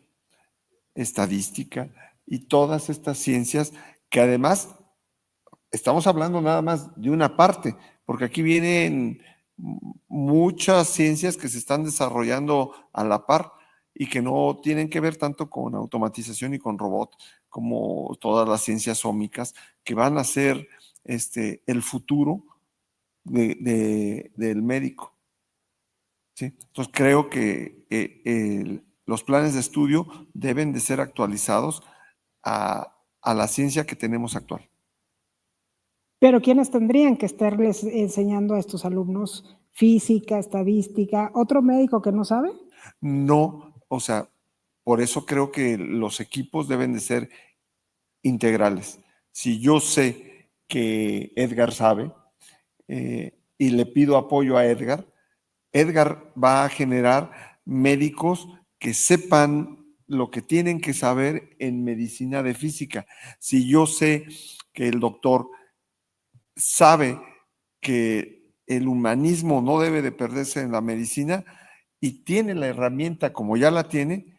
estadística y todas estas ciencias que además estamos hablando nada más de una parte, porque aquí vienen muchas ciencias que se están desarrollando a la par y que no tienen que ver tanto con automatización y con robot, como todas las ciencias ómicas, que van a ser el futuro del médico. ¿Sí? Entonces creo que los planes de estudio deben de ser actualizados a la ciencia que tenemos actual. Pero ¿quiénes tendrían que estarles enseñando a estos alumnos física, estadística? ¿Otro médico que no sabe? No, o sea, por eso creo que los equipos deben de ser integrales. Si yo sé que Edgar sabe, y le pido apoyo a Edgar. Edgar va a generar médicos que sepan lo que tienen que saber en medicina de física. Si yo sé que el doctor sabe que el humanismo no debe de perderse en la medicina y tiene la herramienta como ya la tiene,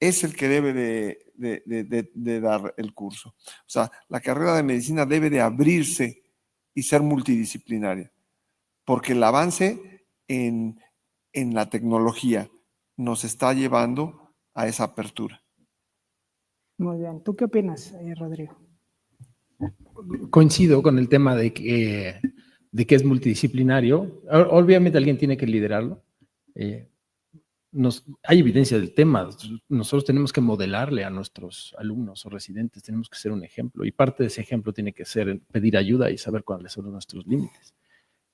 es el que debe de dar el curso. O sea, la carrera de medicina debe de abrirse y ser multidisciplinaria, porque el avance en la tecnología nos está llevando a esa apertura. Muy bien. ¿Tú qué opinas, Rodrigo? Coincido con el tema de que es multidisciplinario. Obviamente alguien tiene que liderarlo. Hay evidencia del tema. Nosotros tenemos que modelarle a nuestros alumnos o residentes, tenemos que ser un ejemplo. Y parte de ese ejemplo tiene que ser pedir ayuda y saber cuáles son nuestros límites.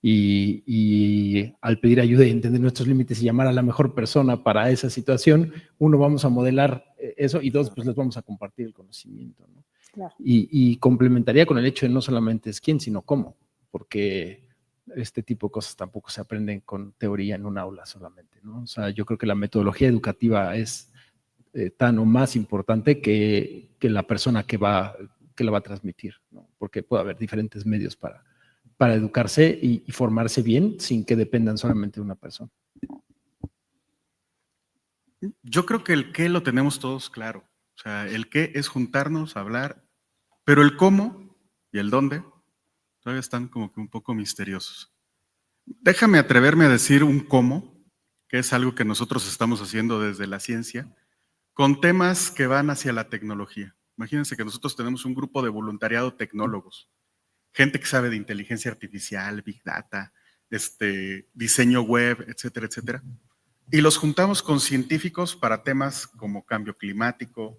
Y al pedir ayuda y entender nuestros límites y llamar a la mejor persona para esa situación, uno, vamos a modelar eso, y dos, pues les vamos a compartir el conocimiento, ¿no? Claro. Y complementaría con el hecho de no solamente es quién, sino cómo, porque este tipo de cosas tampoco se aprenden con teoría en un aula solamente, ¿no? O sea, yo creo que la metodología educativa es tan o más importante que la persona que la va a transmitir, ¿no? Porque puede haber diferentes medios para educarse y formarse bien sin que dependan solamente de una persona. Yo creo que el qué lo tenemos todos claro. O sea, el qué es juntarnos, hablar, pero el cómo y el dónde todavía están como que un poco misteriosos. Déjame atreverme a decir un cómo, que es algo que nosotros estamos haciendo desde la ciencia, con temas que van hacia la tecnología. Imagínense que nosotros tenemos un grupo de voluntariado tecnólogos, gente que sabe de inteligencia artificial, big data, diseño web, etcétera, etcétera. Y los juntamos con científicos para temas como cambio climático,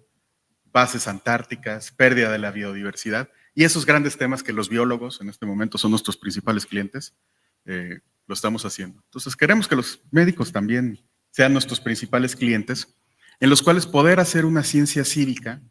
bases antárticas, pérdida de la biodiversidad y esos grandes temas que los biólogos en este momento son nuestros principales clientes, lo estamos haciendo. Entonces queremos que los médicos también sean nuestros principales clientes, en los cuales poder hacer una ciencia cívica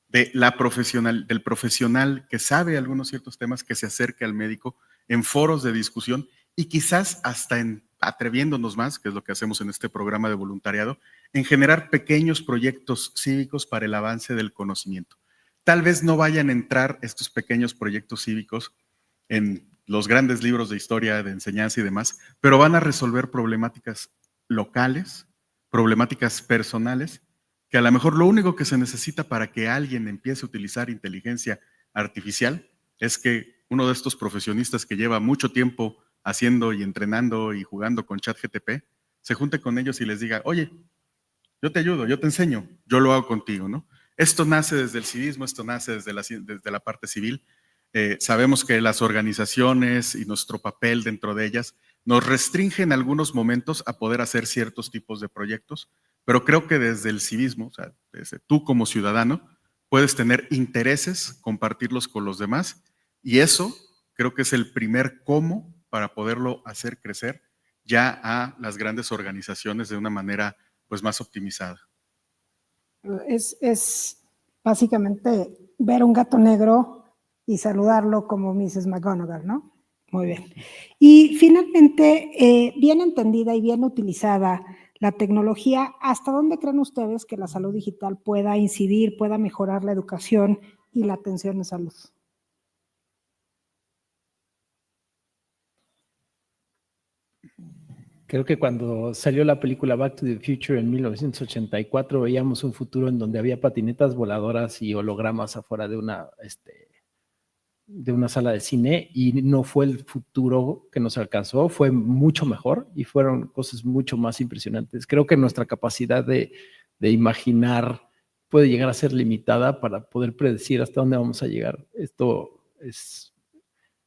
del profesional que sabe algunos ciertos temas, que se acerque al médico en foros de discusión y quizás hasta atreviéndonos más, que es lo que hacemos en este programa de voluntariado, en generar pequeños proyectos cívicos para el avance del conocimiento. Tal vez no vayan a entrar estos pequeños proyectos cívicos en los grandes libros de historia, de enseñanza y demás, pero van a resolver problemáticas locales, problemáticas personales, que a lo mejor lo único que se necesita para que alguien empiece a utilizar inteligencia artificial es que uno de estos profesionistas que lleva mucho tiempo haciendo y entrenando y jugando con ChatGPT, se junte con ellos y les diga, oye, yo te ayudo, yo te enseño, yo lo hago contigo, ¿no? Esto nace desde el civismo, esto nace desde la parte civil. Sabemos que las organizaciones y nuestro papel dentro de ellas nos restringe en algunos momentos a poder hacer ciertos tipos de proyectos, pero creo que desde el civismo, o sea, desde tú como ciudadano, puedes tener intereses, compartirlos con los demás, y eso creo que es el primer cómo para poderlo hacer crecer ya a las grandes organizaciones de una manera pues más optimizada. Es básicamente ver un gato negro y saludarlo como Mrs. McGonagall, ¿no? Muy bien. Y finalmente, bien entendida y bien utilizada la tecnología, ¿hasta dónde creen ustedes que la salud digital pueda incidir, pueda mejorar la educación y la atención de salud? Creo que cuando salió la película Back to the Future en 1984 veíamos un futuro en donde había patinetas voladoras y hologramas afuera de una sala de cine, y no fue el futuro que nos alcanzó, fue mucho mejor y fueron cosas mucho más impresionantes. Creo que nuestra capacidad de imaginar puede llegar a ser limitada para poder predecir hasta dónde vamos a llegar. Esto es,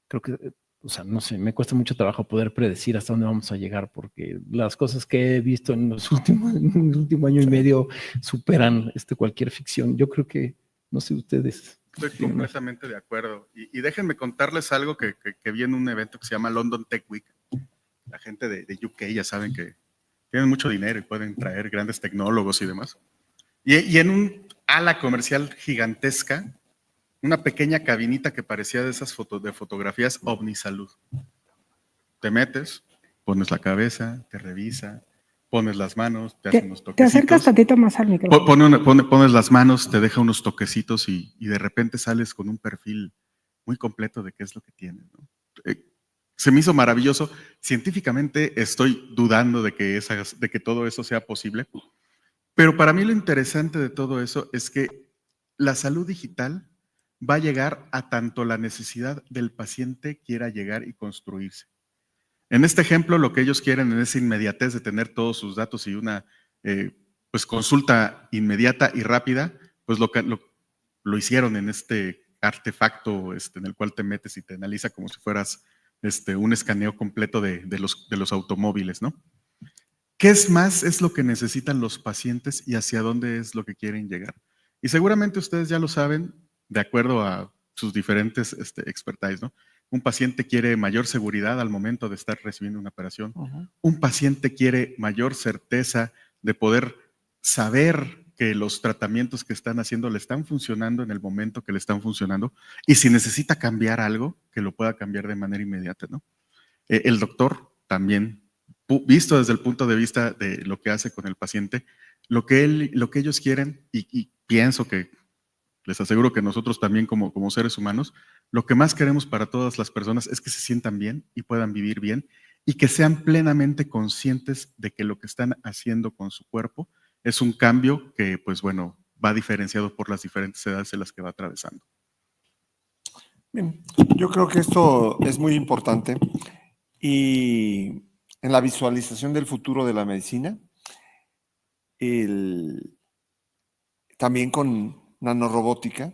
creo que, o sea, no sé, me cuesta mucho trabajo poder predecir hasta dónde vamos a llegar, porque las cosas que he visto en el último año y medio superan cualquier ficción. Yo creo que, no sé ustedes. Estoy completamente de acuerdo. Y déjenme contarles algo que vi en un evento que se llama London Tech Week. La gente de UK ya saben que tienen mucho dinero y pueden traer grandes tecnólogos y demás. Y en un ala comercial gigantesca, una pequeña cabinita que parecía de esas de fotografías OVNI Salud. te metes, pones la cabeza, te revisa, pones las manos, te Te, hace unos te acercas toquecitos. tantito más al micrófono. Pones las manos, te deja unos toquecitos y de repente sales con un perfil muy completo de qué es lo que tienes, ¿no? Se me hizo maravilloso. Científicamente estoy dudando de que todo eso sea posible, pero para mí lo interesante de todo eso es que la salud digital va a llegar a tanto la necesidad del paciente quiera llegar y construirse. En este ejemplo, lo que ellos quieren en esa inmediatez de tener todos sus datos y una pues consulta inmediata y rápida, pues lo hicieron en este artefacto en el cual te metes y te analiza como si fueras un escaneo completo de los automóviles, ¿no? ¿Qué es más es lo que necesitan los pacientes y hacia dónde es lo que quieren llegar? Y seguramente ustedes ya lo saben de acuerdo a sus diferentes expertise, ¿no? Un paciente quiere mayor seguridad al momento de estar recibiendo una operación. Un paciente quiere mayor certeza de poder saber que los tratamientos que están haciendo le están funcionando en el momento que le están funcionando y si necesita cambiar algo, que lo pueda cambiar de manera inmediata, ¿no? El doctor también, visto desde el punto de vista de lo que hace con el paciente, lo que ellos quieren, y pienso que les aseguro que nosotros también como seres humanos, lo que más queremos para todas las personas es que se sientan bien y puedan vivir bien y que sean plenamente conscientes de que lo que están haciendo con su cuerpo es un cambio que, pues bueno, va diferenciado por las diferentes edades en las que va atravesando. Bien, yo creo que esto es muy importante y en la visualización del futuro de la medicina, también con nanorobótica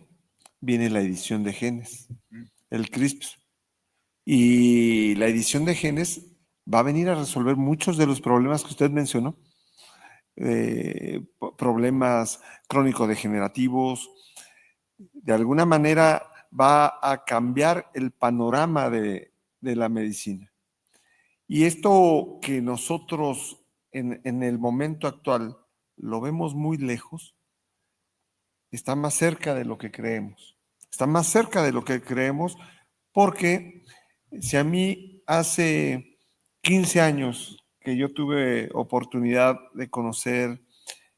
viene la edición de genes, el CRISPR. Y la edición de genes va a venir a resolver muchos de los problemas que usted mencionó. Problemas crónico-degenerativos. De alguna manera va a cambiar el panorama de la medicina. Y esto que nosotros en el momento actual lo vemos muy lejos, está más cerca de lo que creemos. Está más cerca de lo que creemos porque si a mí hace 15 años que yo tuve oportunidad de conocer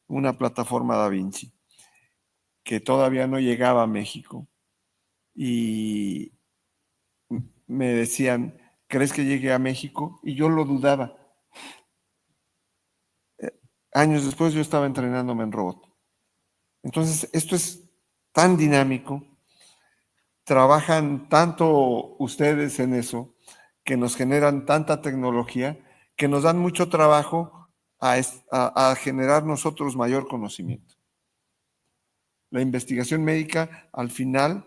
una plataforma Da Vinci que todavía no llegaba a México y me decían, ¿crees que llegue a México? Y yo lo dudaba. Años después yo estaba entrenándome en robot. Entonces, esto es tan dinámico, trabajan tanto ustedes en eso, que nos generan tanta tecnología, que nos dan mucho trabajo a generar nosotros mayor conocimiento. La investigación médica, al final,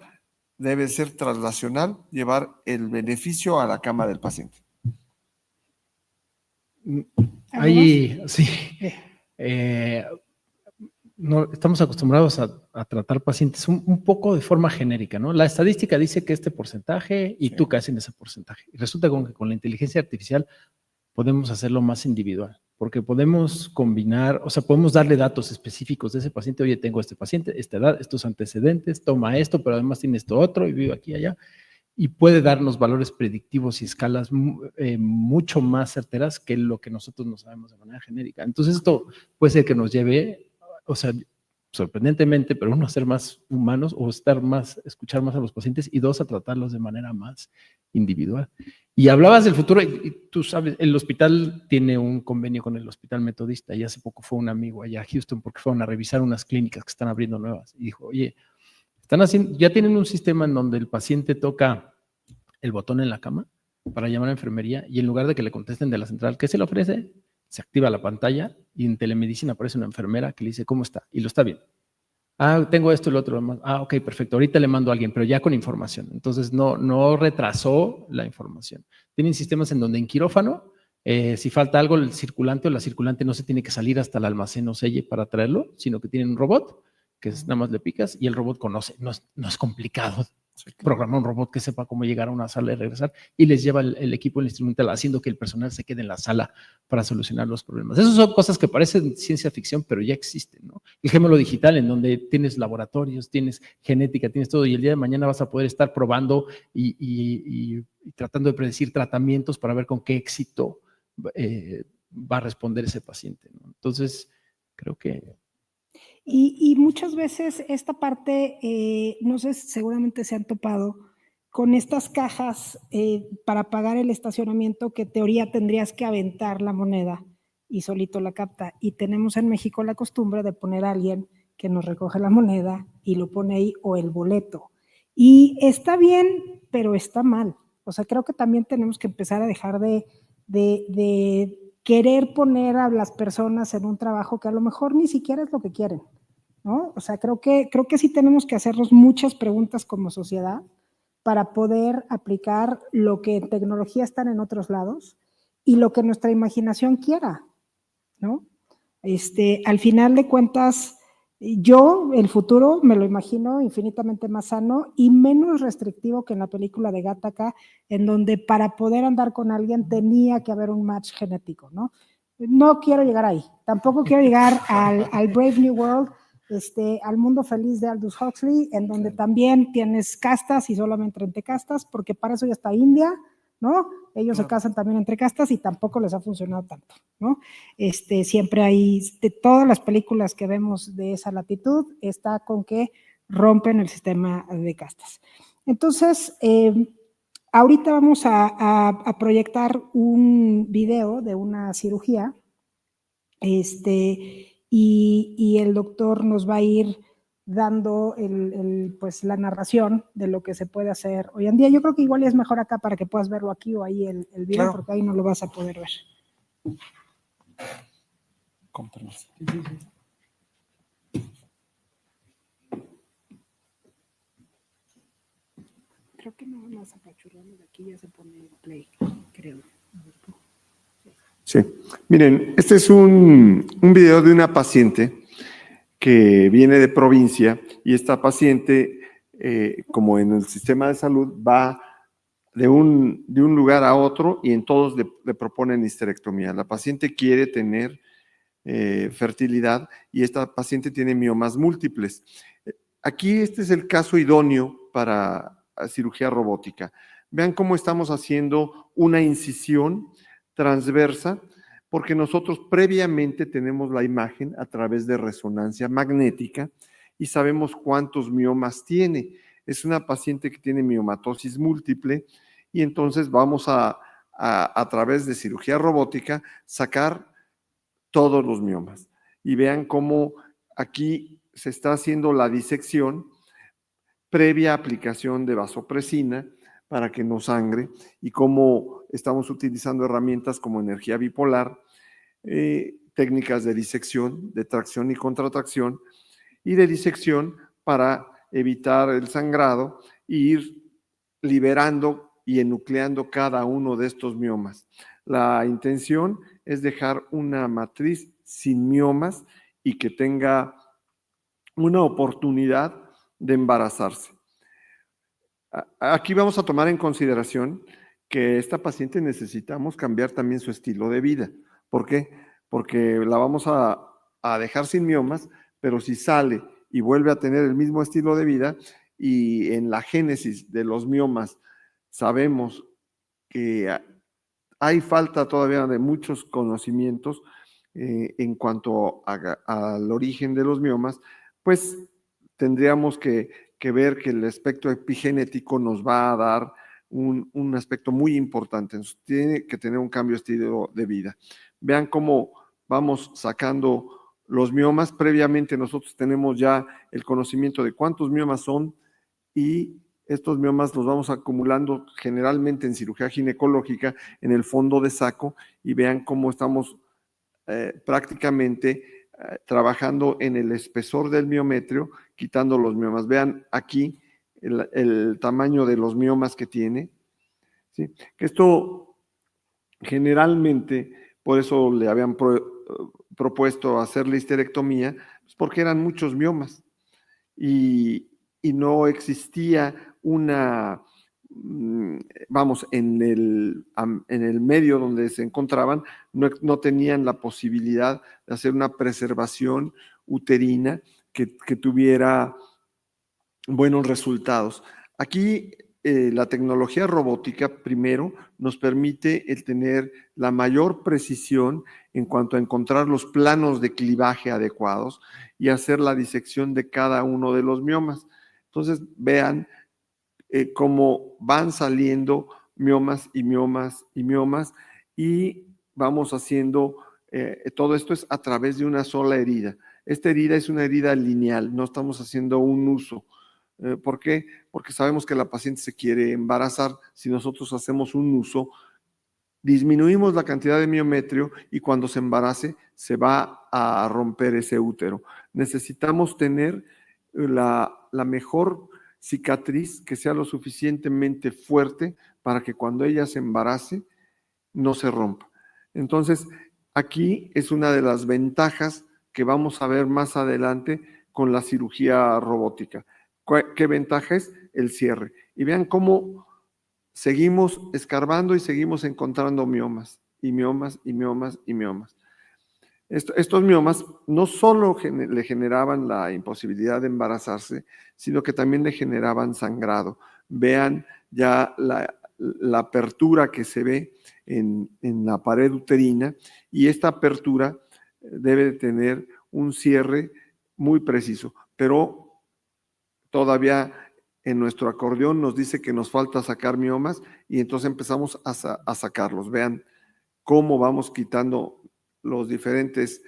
debe ser traslacional, llevar el beneficio a la cama del paciente. Ahí, sí. No, estamos acostumbrados a tratar pacientes un poco de forma genérica, ¿no? La estadística dice que este porcentaje y tú caes en ese porcentaje. Y resulta que con la inteligencia artificial podemos hacerlo más individual, porque podemos combinar, o sea, podemos darle datos específicos de ese paciente. Oye, tengo este paciente, esta edad, estos antecedentes, toma esto, pero además tiene esto otro y vive aquí y allá. Y puede darnos valores predictivos y escalas mucho más certeras que lo que nosotros no sabemos de manera genérica. Entonces esto puede ser que nos lleve, o sea, sorprendentemente, pero uno, a ser más humanos o escuchar más a los pacientes y dos, a tratarlos de manera más individual. Y hablabas del futuro y tú sabes, el hospital tiene un convenio con el Hospital Metodista y hace poco fue un amigo allá a Houston porque fueron a revisar unas clínicas que están abriendo nuevas y dijo, oye, ya tienen un sistema en donde el paciente toca el botón en la cama para llamar a enfermería y en lugar de que le contesten de la central, ¿qué se le ofrece? Se activa la pantalla y en telemedicina aparece una enfermera que le dice, ¿cómo está? Y lo está bien. Ah, tengo esto y lo otro. Ah, ok, perfecto. Ahorita le mando a alguien, pero ya con información. Entonces no retrasó la información. Tienen sistemas en donde en quirófano, si falta algo, el circulante o la circulante no se tiene que salir hasta el almacén o selle para traerlo, sino que tienen un robot que nada más le picas y el robot conoce. No es complicado Programa un robot que sepa cómo llegar a una sala y regresar, y les lleva el equipo, el instrumental, haciendo que el personal se quede en la sala para solucionar los problemas. Esas son cosas que parecen ciencia ficción, pero ya existen, ¿no? El gemelo digital, en donde tienes laboratorios, tienes genética, tienes todo, y el día de mañana vas a poder estar probando y tratando de predecir tratamientos para ver con qué éxito va a responder ese paciente, ¿no? Entonces, creo que... Y muchas veces esta parte, no sé, seguramente se han topado con estas cajas para pagar el estacionamiento, que en teoría tendrías que aventar la moneda y solito la capta. Y tenemos en México la costumbre de poner a alguien que nos recoge la moneda y lo pone ahí, o el boleto. Y está bien, pero está mal. O sea, creo que también tenemos que empezar a dejar de querer poner a las personas en un trabajo que a lo mejor ni siquiera es lo que quieren, ¿no? O sea, creo que sí tenemos que hacernos muchas preguntas como sociedad para poder aplicar lo que en tecnología están en otros lados y lo que nuestra imaginación quiera, ¿no? Al final de cuentas, yo el futuro me lo imagino infinitamente más sano y menos restrictivo que en la película de Gattaca, en donde para poder andar con alguien tenía que haber un match genético, ¿no? No quiero llegar ahí, tampoco quiero llegar al Brave New World, al mundo feliz de Aldous Huxley, en donde también tienes castas y solamente entre castas, porque para eso ya está India, ¿no? Ellos se casan también entre castas y tampoco les ha funcionado tanto, ¿no? Siempre hay, de todas las películas que vemos de esa latitud, está con que rompen el sistema de castas. Entonces, ahorita vamos a proyectar un video de una cirugía, y el doctor nos va a ir dando pues la narración de lo que se puede hacer hoy en día. Yo creo que igual es mejor acá para que puedas verlo aquí o ahí el video, claro, porque ahí no lo vas a poder ver. Con permiso. Creo que no más apachurrando de aquí ya se pone play, creo. Sí, miren, este es un video de una paciente que viene de provincia, y esta paciente, como en el sistema de salud, va de un lugar a otro y en todos le proponen histerectomía. La paciente quiere tener fertilidad y esta paciente tiene miomas múltiples. Aquí este es el caso idóneo para cirugía robótica. Vean cómo estamos haciendo una incisión transversa, porque nosotros previamente tenemos la imagen a través de resonancia magnética y sabemos cuántos miomas tiene. Es una paciente que tiene miomatosis múltiple y entonces vamos a través de cirugía robótica sacar todos los miomas. Y vean cómo aquí se está haciendo la disección previa aplicación de vasopresina para que no sangre, y cómo estamos utilizando herramientas como energía bipolar, técnicas de disección, de tracción y contratracción, y de disección para evitar el sangrado e ir liberando y enucleando cada uno de estos miomas. La intención es dejar una matriz sin miomas y que tenga una oportunidad de embarazarse. Aquí vamos a tomar en consideración que esta paciente necesitamos cambiar también su estilo de vida. ¿Por qué? Porque la vamos a dejar sin miomas, pero si sale y vuelve a tener el mismo estilo de vida, y en la génesis de los miomas sabemos que hay falta todavía de muchos conocimientos en cuanto al origen de los miomas, pues tendríamos que ver que el aspecto epigenético nos va a dar un aspecto muy importante. Entonces, tiene que tener un cambio de estilo de vida. Vean cómo vamos sacando los miomas. Previamente nosotros tenemos ya el conocimiento de cuántos miomas son, y estos miomas los vamos acumulando generalmente en cirugía ginecológica en el fondo de saco, y vean cómo estamos prácticamente trabajando en el espesor del miometrio, quitando los miomas. Vean aquí el tamaño de los miomas que tiene, ¿sí? Que esto generalmente, por eso le habían propuesto hacer la histerectomía, pues porque eran muchos miomas y no existía vamos, en el medio donde se encontraban, no tenían la posibilidad de hacer una preservación uterina que tuviera buenos resultados. Aquí la tecnología robótica, primero, nos permite el tener la mayor precisión en cuanto a encontrar los planos de clivaje adecuados y hacer la disección de cada uno de los miomas. Entonces, vean cómo van saliendo miomas y miomas y miomas, y vamos haciendo, todo esto es a través de una sola herida. Esta herida es una herida lineal, no estamos haciendo un uso. ¿Por qué? Porque sabemos que la paciente se quiere embarazar. Si nosotros hacemos un uso, disminuimos la cantidad de miometrio y cuando se embarace se va a romper ese útero. Necesitamos tener la mejor cicatriz que sea lo suficientemente fuerte para que cuando ella se embarace no se rompa. Entonces, aquí es una de las ventajas que vamos a ver más adelante con la cirugía robótica. ¿Qué ventaja es? El cierre. Y vean cómo seguimos escarbando y seguimos encontrando miomas, y miomas, y miomas, y miomas. Estos miomas no solo le generaban la imposibilidad de embarazarse, sino que también le generaban sangrado. Vean ya la apertura que se ve en la pared uterina, y esta apertura debe de tener un cierre muy preciso, pero todavía en nuestro acordeón nos dice que nos falta sacar miomas y entonces empezamos a sacarlos. Vean cómo vamos quitando los diferentes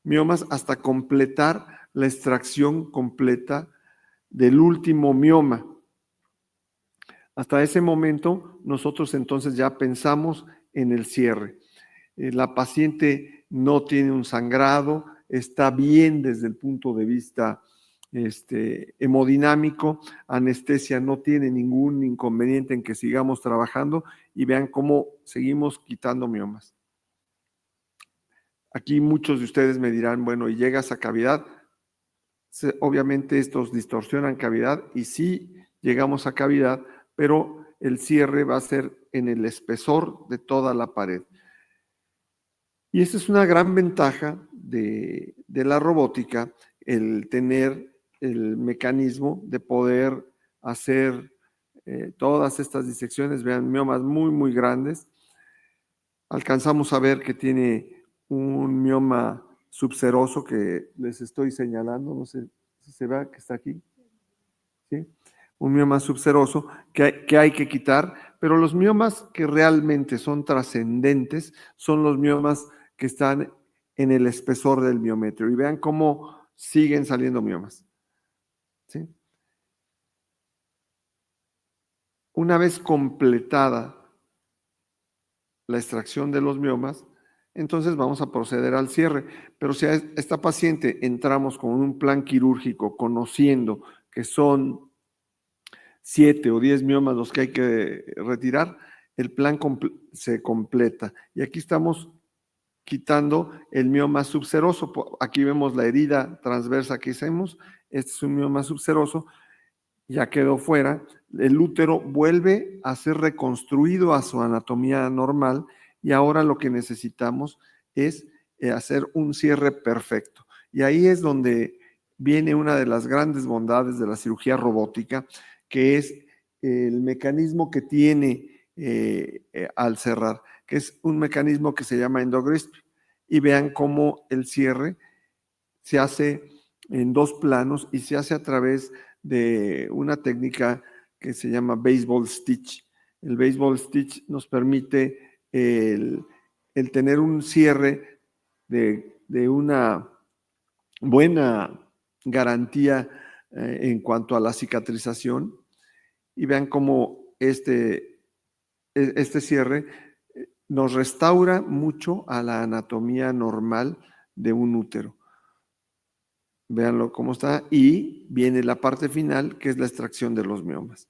miomas hasta completar la extracción completa del último mioma. Hasta ese momento nosotros entonces ya pensamos en el cierre. La paciente no tiene un sangrado, está bien desde el punto de vista hemodinámico, anestesia no tiene ningún inconveniente en que sigamos trabajando, y vean cómo seguimos quitando miomas. Aquí muchos de ustedes me dirán, bueno, ¿y llegas a cavidad? Obviamente estos distorsionan cavidad y sí llegamos a cavidad, pero el cierre va a ser en el espesor de toda la pared. Y esa es una gran ventaja de la robótica, el tener el mecanismo de poder hacer todas estas disecciones. Vean, miomas muy, muy grandes. Alcanzamos a ver que tiene un mioma subseroso que les estoy señalando, no sé si se ve que está aquí. ¿Sí? Un mioma subseroso que hay que quitar, pero los miomas que realmente son trascendentes son los miomas que están en el espesor del miometrio. Y vean cómo siguen saliendo miomas. ¿Sí? Una vez completada la extracción de los miomas, entonces vamos a proceder al cierre. Pero si a esta paciente entramos con un plan quirúrgico conociendo que son 7 o 10 miomas los que hay que retirar, el plan se completa. Y aquí estamos quitando el mioma subseroso. Aquí vemos la herida transversa que hicimos. Este es un mioma subseroso, ya quedó fuera. El útero vuelve a ser reconstruido a su anatomía normal, y ahora lo que necesitamos es hacer un cierre perfecto. Y ahí es donde viene una de las grandes bondades de la cirugía robótica, que es el mecanismo que tiene al cerrar, que es un mecanismo que se llama EndoGrisp. Y vean cómo el cierre se hace en 2 planos y se hace a través de una técnica que se llama baseball stitch. El baseball stitch nos permite el tener un cierre de una buena garantía en cuanto a la cicatrización. Y vean cómo este cierre nos restaura mucho a la anatomía normal de un útero. Véanlo cómo está, y viene la parte final, que es la extracción de los miomas.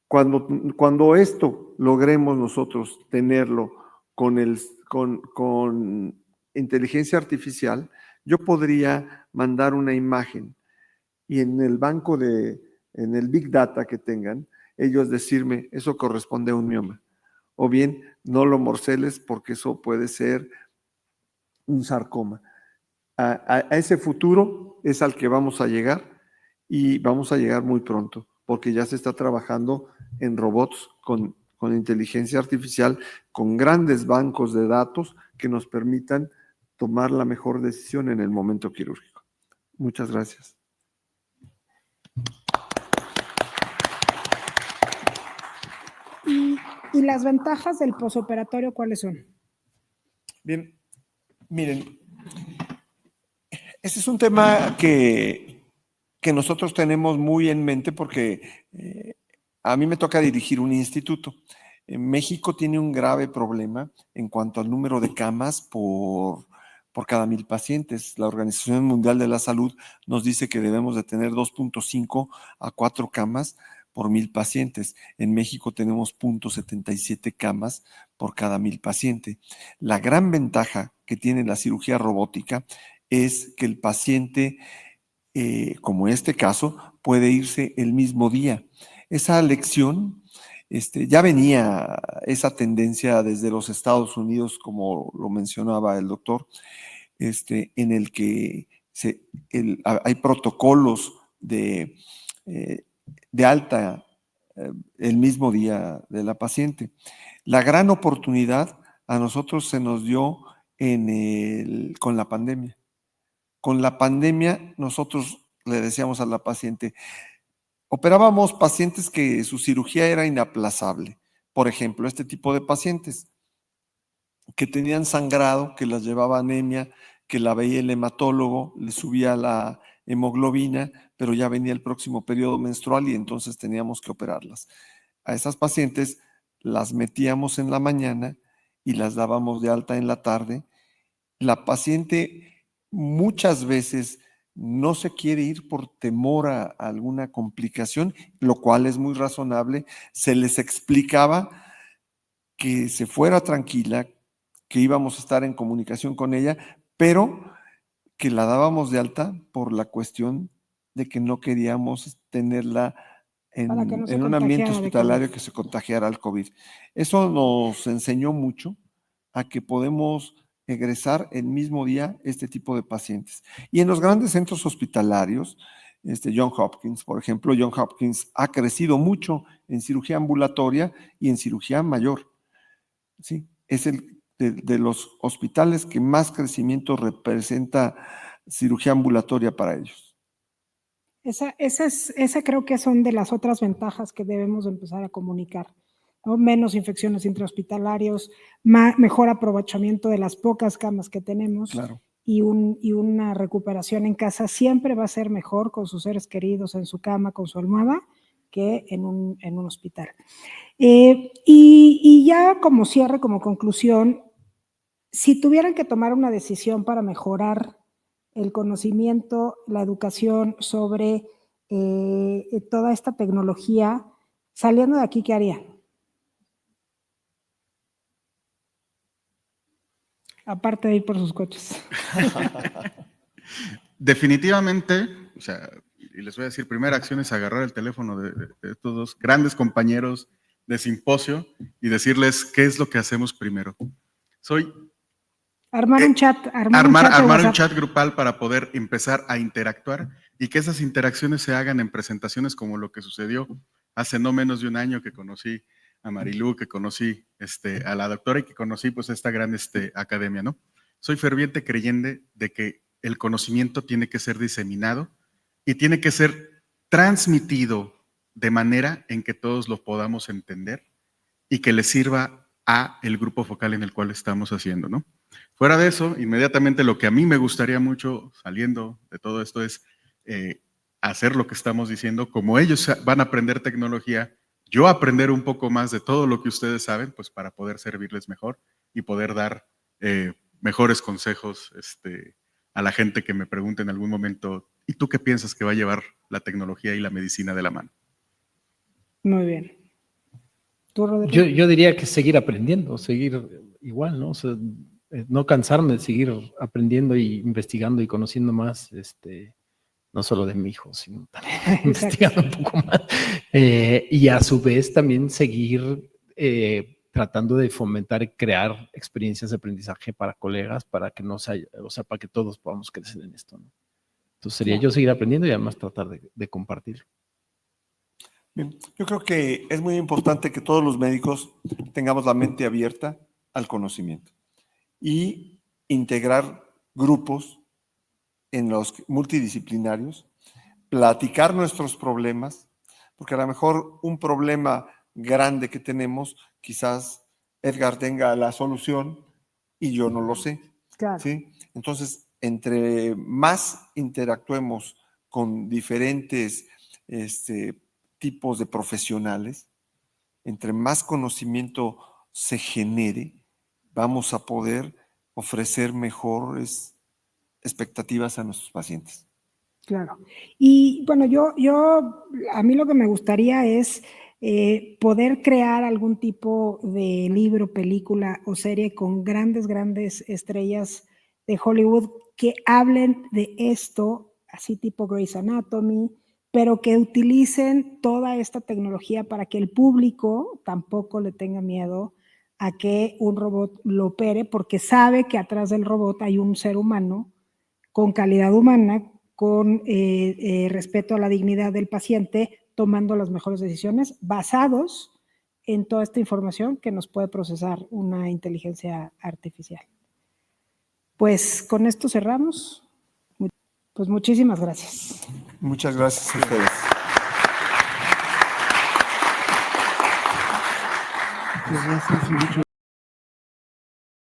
Cuando esto logremos nosotros tenerlo con inteligencia artificial, yo podría mandar una imagen y en el banco de en el Big Data que tengan, ellos decirme, eso corresponde a un mioma. O bien, no lo morceles porque eso puede ser un sarcoma. A ese futuro es al que vamos a llegar y vamos a llegar muy pronto, porque ya se está trabajando en robots con inteligencia artificial, con grandes bancos de datos que nos permitan tomar la mejor decisión en el momento quirúrgico. Muchas gracias. ¿Y las ventajas del posoperatorio cuáles son? Bien, miren, ese es un tema que nosotros tenemos muy en mente porque a mí me toca dirigir un instituto. México tiene un grave problema en cuanto al número de camas por cada 1,000 pacientes. La Organización Mundial de la Salud nos dice que debemos de tener 2.5 a 4 camas por 1,000 pacientes. En México tenemos 0.77 camas por cada 1,000 pacientes. La gran ventaja que tiene la cirugía robótica es que el paciente, como en este caso, puede irse el mismo día. Esa lección, ya venía esa tendencia desde los Estados Unidos, como lo mencionaba el doctor, en el que hay protocolos de alta el mismo día de la paciente. La gran oportunidad a nosotros se nos dio con la pandemia. Con la pandemia nosotros le decíamos a la paciente, operábamos pacientes que su cirugía era inaplazable. Por ejemplo, este tipo de pacientes que tenían sangrado, que las llevaba anemia, que la veía el hematólogo, le subía la hemoglobina, pero ya venía el próximo periodo menstrual y entonces teníamos que operarlas. A esas pacientes las metíamos en la mañana y las dábamos de alta en la tarde. La paciente muchas veces no se quiere ir por temor a alguna complicación, lo cual es muy razonable. Se les explicaba que se fuera tranquila, que íbamos a estar en comunicación con ella, pero que la dábamos de alta por la cuestión de que no queríamos tenerla en un ambiente hospitalario que se contagiara al COVID. Eso nos enseñó mucho a que podemos egresar el mismo día este tipo de pacientes. Y en los grandes centros hospitalarios, John Hopkins, por ejemplo, John Hopkins ha crecido mucho en cirugía ambulatoria y en cirugía mayor. ¿Sí? Es el de los hospitales que más crecimiento representa cirugía ambulatoria para ellos. Esa creo que son de las otras ventajas que debemos empezar a comunicar, ¿no? Menos infecciones intrahospitalarios, mejor aprovechamiento de las pocas camas que tenemos. Claro. Y una recuperación en casa siempre va a ser mejor con sus seres queridos en su cama, con su almohada, que en un hospital. Y ya como cierre, como conclusión, si tuvieran que tomar una decisión para mejorar el conocimiento, la educación sobre toda esta tecnología, saliendo de aquí, ¿qué harían? Aparte de ir por sus coches. Definitivamente, o sea, y les voy a decir, primera acción es agarrar el teléfono de estos dos grandes compañeros de simposio y decirles qué es lo que hacemos primero. Armar un chat. Armar un chat grupal para poder empezar a interactuar y que esas interacciones se hagan en presentaciones como lo que sucedió hace no menos de un año, que conocí a Marilú, que conocí a la doctora y que conocí pues esta gran academia, ¿no? Soy ferviente creyente de que el conocimiento tiene que ser diseminado y tiene que ser transmitido de manera en que todos lo podamos entender y que le sirva a el grupo focal en el cual estamos haciendo, ¿no? Fuera de eso, inmediatamente lo que a mí me gustaría mucho saliendo de todo esto es hacer lo que estamos diciendo. Como ellos van a aprender tecnología, yo aprender un poco más de todo lo que ustedes saben, pues para poder servirles mejor y poder dar mejores consejos a la gente que me pregunte en algún momento, ¿y tú qué piensas que va a llevar la tecnología y la medicina de la mano? Muy bien. ¿Tú, Rodrigo? Yo diría que seguir aprendiendo, seguir igual, ¿no? O sea, no cansarme de seguir aprendiendo y investigando y conociendo más, no solo de mi hijo, sino también investigando un poco más. Y a su vez también seguir tratando de fomentar y crear experiencias de aprendizaje para colegas, para que no se, o sea, para que todos podamos crecer en esto, ¿no? Entonces sería yo seguir aprendiendo y además tratar de compartirlo. Bien, yo creo que es muy importante que todos los médicos tengamos la mente abierta al conocimiento y integrar grupos en los multidisciplinarios, platicar nuestros problemas, porque a lo mejor un problema grande que tenemos, quizás Edgar tenga la solución y yo no lo sé. Claro. ¿Sí? Entonces, entre más interactuemos con diferentes tipos de profesionales, entre más conocimiento se genere, vamos a poder ofrecer mejores expectativas a nuestros pacientes. Claro. Y bueno, a mí lo que me gustaría es poder crear algún tipo de libro, película o serie con grandes estrellas de Hollywood que hablen de esto, así tipo Grey's Anatomy, pero que utilicen toda esta tecnología para que el público tampoco le tenga miedo a que un robot lo opere, porque sabe que atrás del robot hay un ser humano con calidad humana, con respeto a la dignidad del paciente, tomando las mejores decisiones basados en toda esta información que nos puede procesar una inteligencia artificial. Pues con esto cerramos. Pues muchísimas gracias. Muchas gracias a ustedes. Gracias mucho.